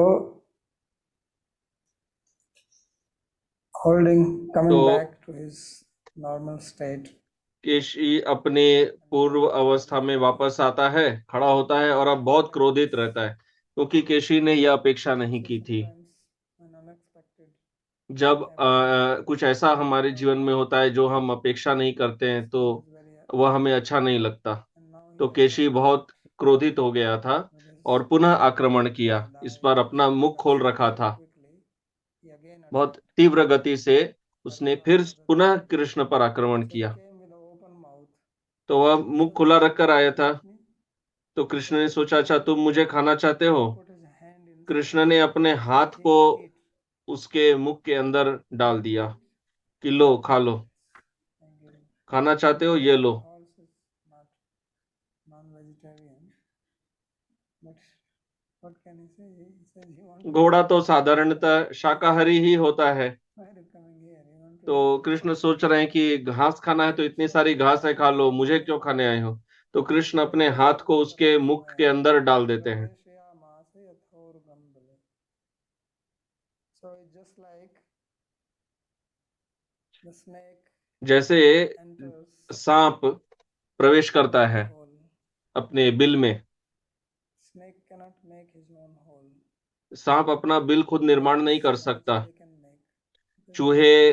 coming तो back to his normal state. केशी अपने पूर्व अवस्था में वापस आता है, खड़ा होता है और अब बहुत क्रोधित रहता है, क्योंकि केशी ने यह अपेक्षा नहीं की थी। जब कुछ ऐसा हमारे जीवन में होता है जो हम अपेक्षा नहीं करते हैं, तो वह हमें अच्छा नहीं लगता। तो केशी बहुत क्रोधित हो गया था और पुनः आक्रमण किया। इस बार अपना मुख खोल रखा था। बहुत तीव्र गति से उसने फिर पुनः कृष्ण पर आक्रमण किया। तो वह मुख खुला रखकर आया था। तो कृष्ण ने सोचा, अच्छा तुम मुझे खाना चाहते हो? कृष्ण ने अपने हाथ को उसके मुख के अंदर डाल दिया कि लो, खा लो, खाना चाहते हो, ये लो। घोड़ा तो साधारणतः शाकाहारी ही होता है। तो कृष्ण सोच रहे हैं कि घास खाना है तो इतनी सारी घास है, खा लो, मुझे क्यों खाने आए हो? तो कृष्ण अपने हाथ को उसके मुख के अंदर डाल देते हैं। जैसे सांप प्रवेश करता है अपने बिल में। सांप अपना बिल खुद निर्माण नहीं कर सकता। चूहे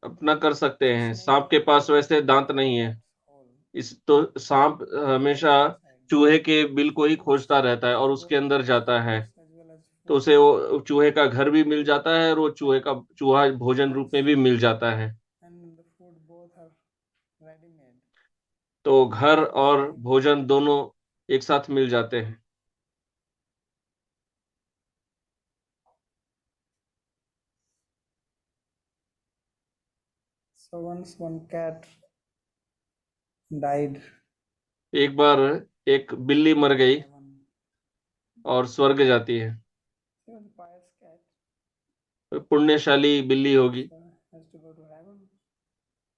अपना कर सकते हैं, सांप के पास वैसे दांत नहीं है। तो सांप हमेशा चूहे के बिल को ही खोजता रहता है और उसके अंदर जाता है। तो उसे वो चूहे का घर भी मिल जाता है और वो चूहा भोजन रूप में भी मिल जाता है। तो घर और भोजन दोनों एक साथ मिल जाते हैं। So once one cat died. एक बार एक बिल्ली मर गई और स्वर्ग जाती है। पुण्यशाली बिल्ली होगी,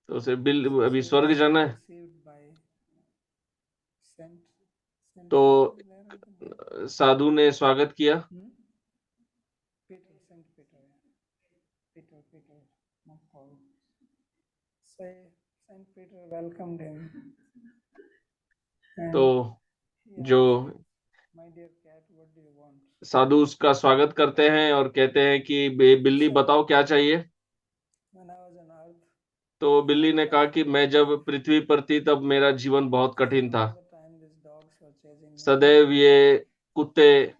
तो उसे अभी स्वर्ग जाना है। तो साधु ने स्वागत किया। तो जो साधु उसका स्वागत करते हैं और कहते हैं कि बिल्ली बताओ क्या चाहिए। तो बिल्ली ने कहा कि मैं जब पृथ्वी पर थी तब मेरा जीवन बहुत कठिन था। सदैव ये कुत्ते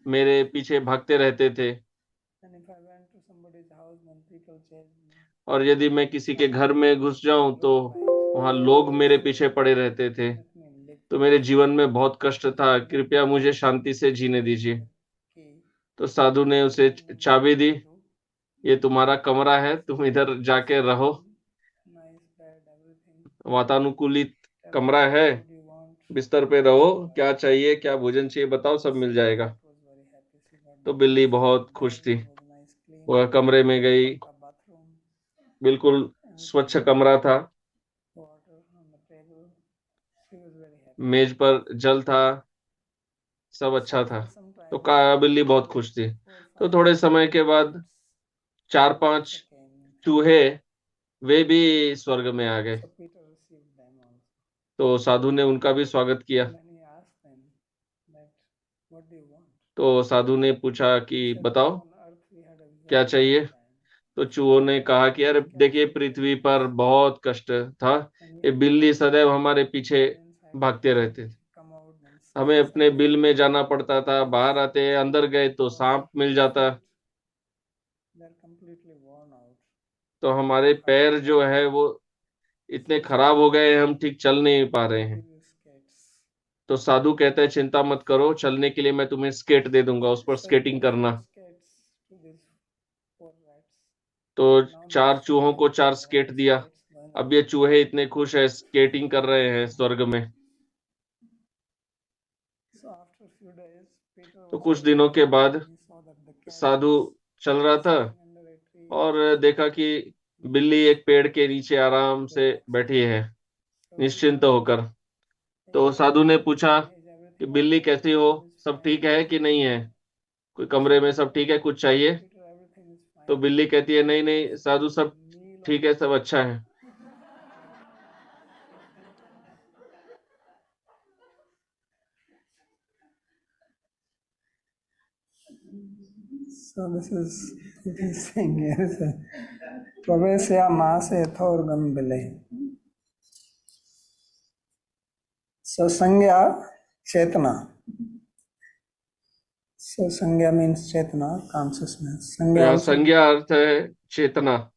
मेरे पीछे भागते रहते थे और यदि मैं किसी के घर में घुस जाऊं तो वहां लोग मेरे पीछे पड़े रहते थे। तो मेरे जीवन में बहुत कष्ट था, कृपया मुझे शांति से जीने दीजिए। तो साधु ने उसे चाबी दी, ये तुम्हारा कमरा है, तुम इधर जाके रहो, वातानुकूलित कमरा है, बिस्तर पे रहो, क्या चाहिए, क्या भोजन चाहिए बताओ, सब मिल जाएगा। तो बिल्ली बहुत खुश थी। वह कमरे में गई, बिल्कुल स्वच्छ कमरा था, मेज पर जल था, सब अच्छा था। तो बिल्ली बहुत खुश थी। तो थोड़े समय के बाद 4-5 चूहे वे भी स्वर्ग में आ गए। So Peter received them also. तो साधु ने उनका भी स्वागत किया। And then he asked them that, what do you want? तो साधु ने पूछा कि He said, बताओ on earth we had a क्या very चाहिए। nice time. तो चूहों ने कहा कि अरे देखिए, पृथ्वी पर बहुत कष्ट था, And ये yet बिल्ली सदैव हमारे पीछे men inside भागते रहते थे। come out and हमें snakes अपने and बिल में जाना पड़ता था, बाहर आते अंदर गए तो सांप मिल जाता। they're completely worn out. तो हमारे पैर जो है वो इतने खराब हो गए, हम ठीक चल नहीं पा रहे हैं। Give you skates. तो साधु कहते हैं चिंता मत करो, चलने के लिए मैं तुम्हें स्केट दे दूंगा, उस पर So he स्केटिंग gave करना। skates to these poor rats. तो Now 4 these चूहों को 4 rats स्केट riding दिया। skates going अब ये up. चूहे इतने खुश है, स्केटिंग कर रहे हैं स्वर्ग में। So after a few days, Peter तो was कुछ going दिनों के along बाद and he saw that the cat Sadhu was चल रहा था sitting under a tree. और देखा कि बिल्ली एक पेड़ के नीचे आराम से बैठी है, So निश्चिंत Peter होकर। asked, तो "Hey, साधु ने पूछा is कि everything बिल्ली okay? कैसी हो, All is सब fine ठीक in है the कि नहीं है, room?" कोई He कमरे said, में सब ठीक है, कुछ चाहिए। "Peter, everything is तो fine. बिल्ली कहती है नहीं नहीं Just साधु, give me सब a meal of ठीक है, सब अच्छा है। So this is it is saying here Pravesya Mase Thorgam Bile. So Sangya Chetana. So Sangya means Chetana, consciousness. तो Sangya यहाँ also. संज्ञा अर्थ है चेतना। Just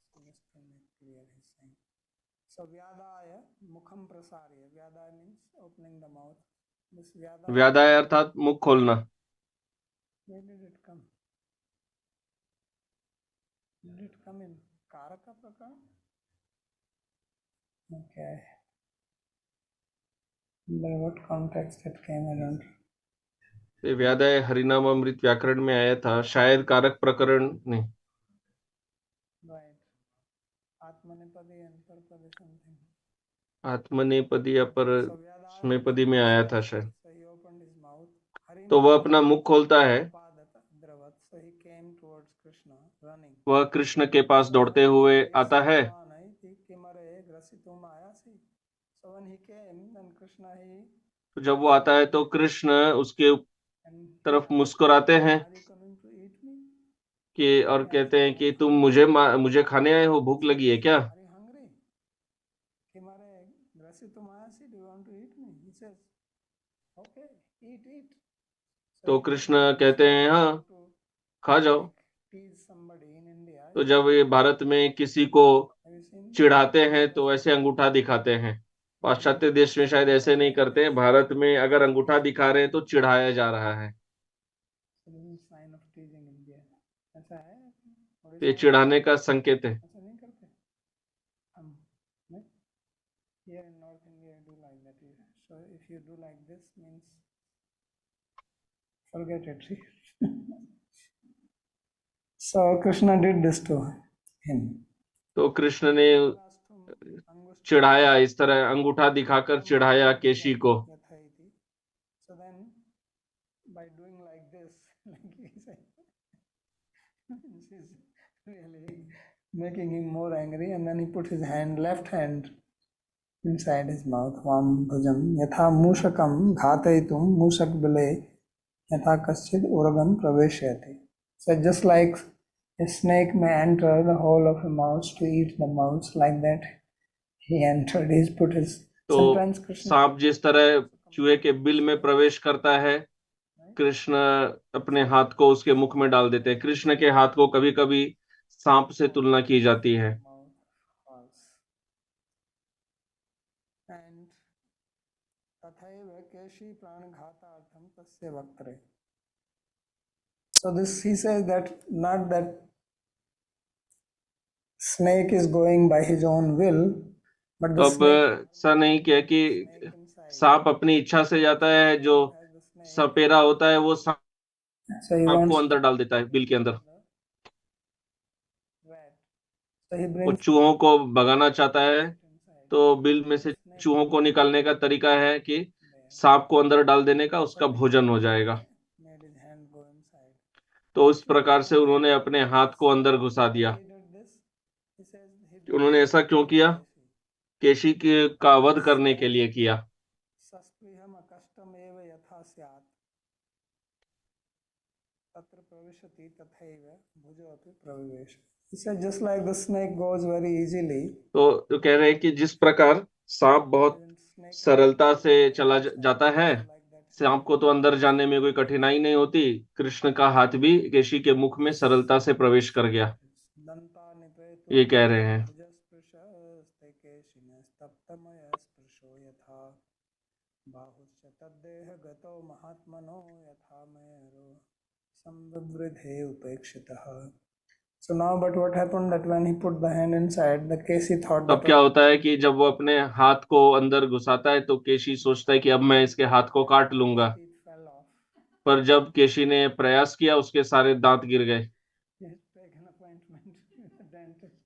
to make clear he's saying. So Vyadaya Mukham Prasarya. Vyadaya means opening the mouth. This Vyadaya. व्यादाय अर्थात मुख खोलना। Where did it come? Did it come in Karaka Prakar? Okay. By what context it came, I don't. ये व्यादाय हरिनाम अमृत व्याकरण में आया था, शायद कारक प्रकरण नहीं। Right. Atmanipadi and Parpadi something. आत्मनेपदी या पर So Vyadaya स्मेपदी में आया था शायद। So he opened his mouth. तो वह अपना मुख खोलता है, Dravat. So he came towards Krishna running. वह कृष्ण के पास दौड़ते हुए आता है। So when he came, then Krishna he तो जब वो आता है तो कृष्ण उसके तरफ मुस्कुराते हैं are you coming to eat me? कि और कहते हैं कि तुम मुझे खाने आए हो, भूख लगी है क्या। Are you hungry? Kimare grasitumasi, do you want to eat me? He says, okay, eat. तो कृष्ण कहते हैं हाँ खा जाओ। Tease somebody in India. तो जब ये भारत में किसी को Have you seen? चिढ़ाते हैं तो ऐसे अंगूठा दिखाते हैं। पाश्चात्य देश में शायद ऐसे नहीं करते हैं, भारत में अगर अंगूठा दिखा रहे हैं तो चिढ़ाया जा रहा है। Sign of teasing India. ऐसा है? ये चिढ़ाने का संकेत है। ऐसा नहीं करते? हम here in North India do like that. So if you do like this means forget it. So Krishna did this to him. तो कृष्ण ने चिढ़ाया, इस तरह अंगूठा दिखाकर चिढ़ाया केशी को। So then by doing like this, like he said, she's really making him more angry, and then he put his left hand inside his mouth. Vam bhujam yatha mushakam ghatayitum mushak bile yatha kaschid uragam praveshyati. So just like a snake may enter the hole of a mouse to eat the mouse, like that he entered. He's put his. तो सांप जिस तरह चूहे के बिल में प्रवेश करता है, कृष्ण अपने हाथ को उसके मुख में डाल देते हैं। कृष्ण के हाथ को कभी कभी सांप से तुलना की जाती है। And tathaiva keshi pranaghatartham tasya vaktare. So this he says that not that snake is going by his own will, but the अब ऐसा नहीं किया कि सांप अपनी इच्छा से जाता है, जो सपेरा होता है वो सांप को अंदर डाल देता है बिल के अंदर। वो चूहों को भगाना चाहता है, तो बिल में से चूहों को निकालने का तरीका है कि सांप को अंदर डाल देने का, उसका भोजन हो जाएगा। made his hand go inside. तो उस प्रकार से उन्होंने अपने हाथ को अंदर घुसा दिया। He did this. He says he did उन्होंने this ऐसा क्यों to किया? Keshi. केशी के का वध करने के लिए किया। सस्पृहम अकष्टम एव यथा स्यात् तत्र प्रविशति तथैव भुजो अपि प्रविवेश. He said just like the snake goes very easily. तो कह रहे हैं कि जिस प्रकार सांप बहुत Even snake सरलता से चला inside, जाता है, just like that. सांप को तो अंदर जाने में कोई कठिनाई नहीं होती, कृष्ण का हाथ भी केशी के मुख में सरलता से प्रवेश कर गया, दंता निपेतु ये कह रहे हैं। भुजस्पृशस्ते केशिनस्तप्तमय स्पृशो यथा बाहुश्च तद्देह गतो महात्मनो यथा मेरो संविवृधे उपेक्षितः. So now, but what happened that when he put the hand inside, the Keshi thought तब that क्या होता है कि जब वो अपने हाथ को अंदर घुसाता है तो केशी सोचता है कि अब मैं इसके हाथ को काट लूंगा, his teeth fell off. पर जब केशी ने प्रयास किया उसके सारे दांत गिर गए। He had taken appointment with the dentist.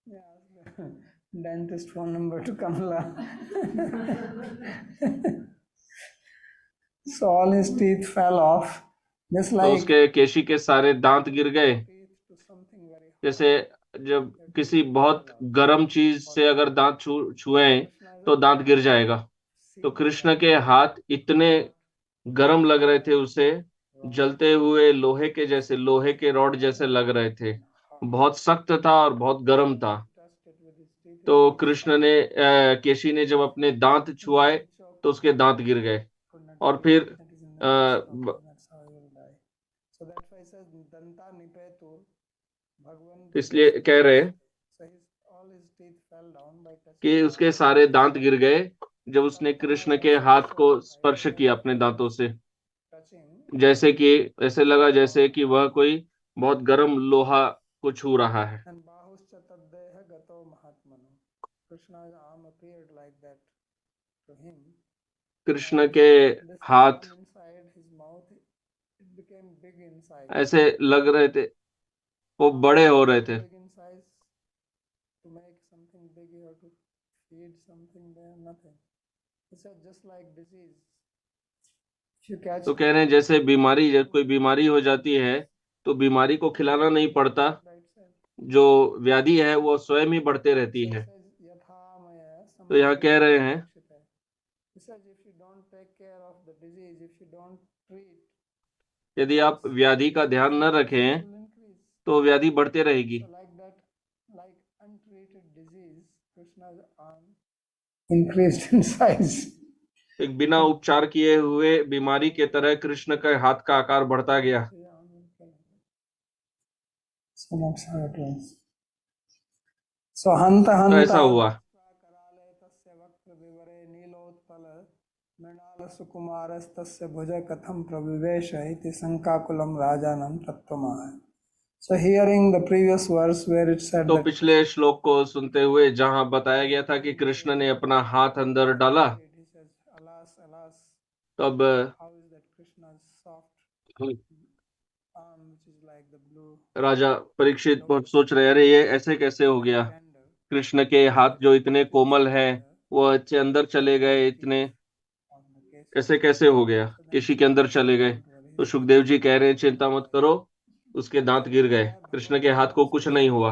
Yeah, dentist phone number to Kamala. So all his teeth fell off, just तो like उसके केशी के सारे दांत गिर गए। teeth to something very hot. जैसे जब किसी बहुत गर्म चीज से अगर दांत छुए तो दांत गिर जाएगा। तो कृष्ण के हाथ इतने गर्म लग रहे थे, उसे जलते हुए लोहे के जैसे, लोहे के रॉड जैसे लग रहे थे, बहुत सख्त था और बहुत गर्म था। तो कृष्ण ने केशी ने जब अपने दांत छुआए तो उसके दांत गिर गए। और फिर इसलिए कह रहे हैं कि उसके सारे दांत गिर गए जब उसने कृष्ण के हाथ को स्पर्श किया अपने दांतों से, जैसे कि ऐसे लगा जैसे कि वह कोई बहुत गर्म लोहा को छू रहा है। कृष्ण के हाथ ऐसे लग रहे थे, वो बड़े हो रहे थे। तो कह रहे हैं जैसे बीमारी, जब कोई बीमारी हो जाती है तो बीमारी को खिलाना नहीं पड़ता, जो व्याधि है वो स्वयं ही बढ़ते रहती है। तो यहाँ कह रहे हैं यदि आप व्याधि का ध्यान न रखें तो व्याधि बढ़ते रहेगी। Increased in size. एक बिना उपचार किए हुए बीमारी के तरह कृष्ण के हाथ का आकार बढ़ता गया। So that's how it was. So hanta तो hanta. ऐसा हुआ। मृणालसुकुमारस्तस्य भुज कथं प्रविवेश इति शंकाकुलं राजानं तत्त्वमाह. So hearing the previous verse where it said तो that पिछले श्लोक को सुनते हुए जहां बताया गया था कि कृष्ण ने अपना हाथ अंदर डाला, he says, alas, alas, तब how is that Krishna's soft arm which is like the blue राजा परीक्षित बहुत सोच रहे, अरे ये ऐसे कैसे हो गया, tender कृष्ण के हाथ जो इतने कोमल है वो अच्छे अंदर चले गए, इतने of the case. ऐसे कैसे हो गया, केशी के अंदर चले गए। तो सुखदेव जी कह रहे हैं चिंता मत करो, उसके दांत गिर गए, कृष्ण के हाथ को कुछ नहीं हुआ।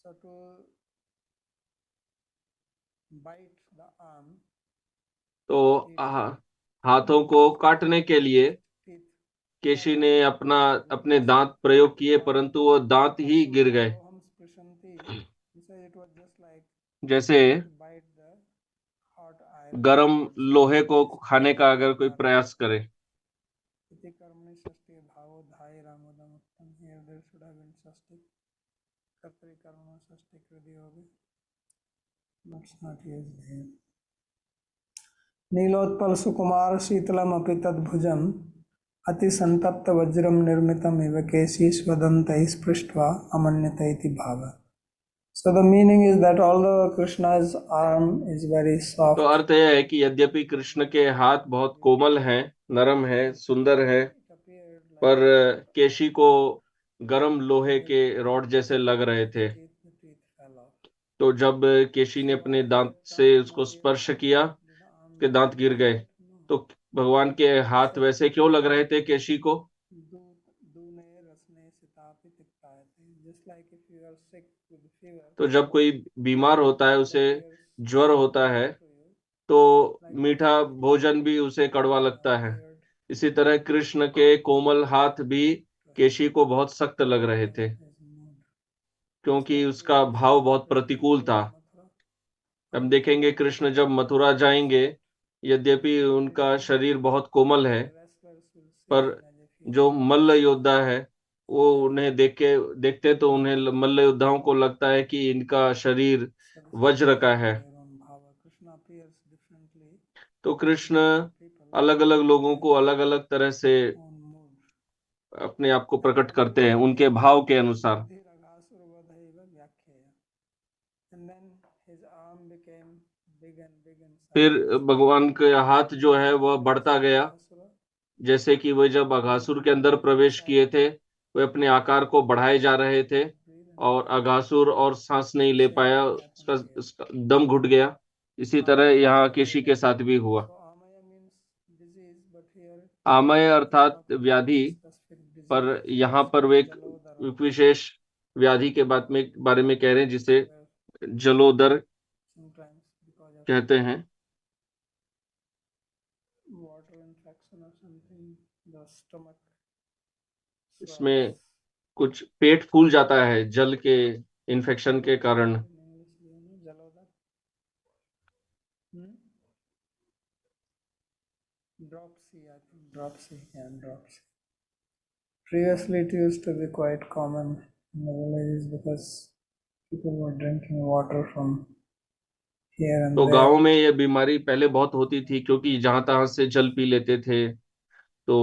So to bite the arm, तो हाथों को काटने के लिए teeth, केशी ने अपने दांत प्रयोग किए, परंतु वो दांत ही गिर गए। Soham Sprishanti, he said it was just like जैसे to bite the hot iron. गरम लोहे को खाने का अगर कोई प्रयास करे। इति कर्मणि षष्ठी भावो धाय रामोदम उत्तम. Here there should have been षष्ठी. कर्तरि कर्म षष्ठी कृति होगी. That's not used here. Nilotpal सुकुमार शीतलम अपि तद्भुजम अति संतप्त वज्रम निर्मितम इव केशी स्वदन्तैः स्पृष्ट्वा अमन्यत इति भाव. So the meaning is that although Krishna's arm is very soft, तो अर्थ यह है कि यद्यपि कृष्ण के हाथ बहुत कोमल हैं, नरम है, सुंदर है, it appeared like पर केशी को गर्म लोहे के रॉड जैसे लग रहे थे। The teeth fell off. तो जब केशी ने अपने दांत से उसको स्पर्श किया, Did the arm उसके दांत गिर गए। No. तो भगवान के हाथ वैसे क्यों लग रहे थे केशी को? दूने रसने सितापि तिक्ताए थे. Just like if you are sick with fever, तो जब कोई बीमार होता है, उसे ज्वर होता है, तो मीठा भोजन भी उसे कड़वा लगता है। इसी तरह कृष्ण के कोमल हाथ भी केशी को बहुत सख्त लग रहे थे, क्योंकि उसका भाव बहुत प्रतिकूल था। हम देखेंगे कृष्ण जब मथुरा जाएंगे, यद्यपि उनका शरीर बहुत कोमल है, पर जो मल्ल योद्धा है वो उन्हें देखते तो उन्हें मल्ल योद्धाओं को लगता है कि इनका शरीर वज्र का है। तो कृष्ण अलग अलग लोगों को अलग अलग तरह से अपने आप को प्रकट करते हैं उनके भाव के अनुसार। फिर भगवान का हाथ जो है वह बढ़ता गया, जैसे कि वह जब अघासुर के अंदर प्रवेश किए थे, वे अपने आकार को बढ़ाए जा रहे थे और अघासुर और सांस नहीं ले पाया, उसका दम घुट गया। इसी तरह यहाँ केशी के साथ भी हुआ। आमय अर्थात व्याधि, पर यहाँ पर वे एक विशेष व्याधि के बारे में कह रहे हैं, जिसे जलोदर कहते हैं। इसमें कुछ पेट फूल जाता है जल के इन्फेक्शन के कारण। Dropsy. Previously, it used to be quite common in the villages because people were drinking water from here and तो there. गांव में ये बीमारी पहले बहुत होती थी, क्योंकि जहां तहां से जल पी लेते थे, तो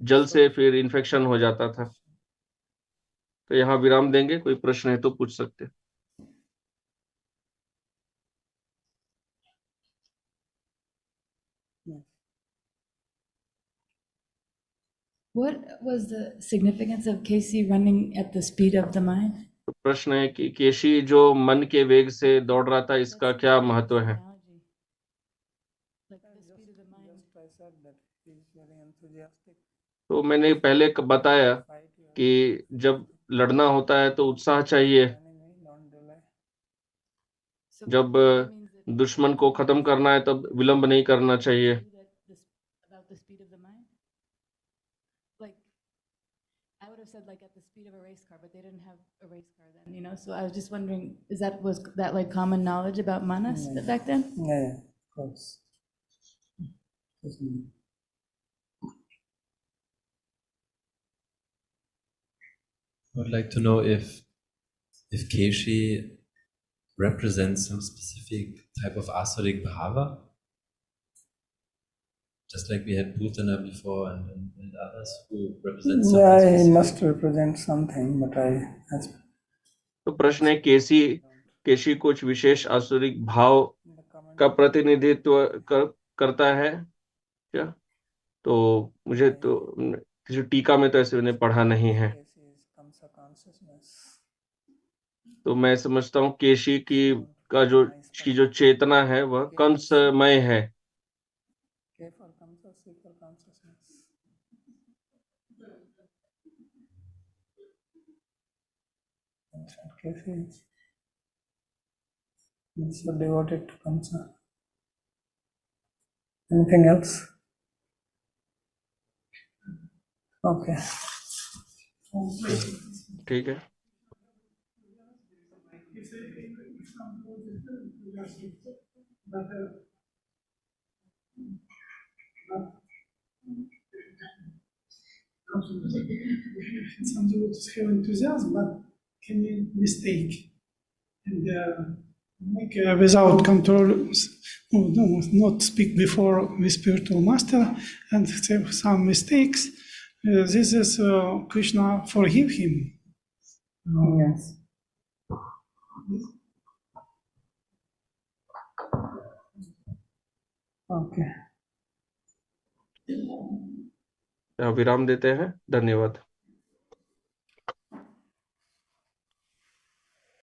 जल से फिर इन्फेक्शन हो जाता था। तो यहाँ विराम देंगे, कोई प्रश्न है तो पूछ सकते हैं। What was the significance of Casey running at the speed of the mind? तो प्रश्न है कि केशी जो मन के वेग से दौड़ रहा था, इसका क्या महत्व है? तो मैंने पहले बताया कि जब लड़ना होता है तो उत्साह चाहिए। जब दुश्मन को खत्म करना है तब विलंब नहीं करना चाहिए। I would have said like at the speed of a race car, but they didn't have a race car then, you know? So I was just wondering, was that like common knowledge about Manas back then? Yeah, of course. I would like to know if Keshi represents some specific type of asuric bhava, just like we had Putana before and others who represent something Yeah, he specific. must represent something, but तो प्रश्न है केशी कुछ विशेष आसुरिक भाव का प्रतिनिधित्व करता है क्या? तो मुझे तो किसी टीका में तो ऐसे मैंने पढ़ा नहीं है। तो मैं समझता हूँ केशी की जो चेतना है वह कंसमय है। So devoted to Kamsa. Anything else? Okay. ठीक है। Some devotees have enthusiasm, but can be mistake and make without control, not speak before the spiritual master and have some mistakes. This is Krishna forgive him. Yes. Okay. विराम देते हैं। धन्यवाद।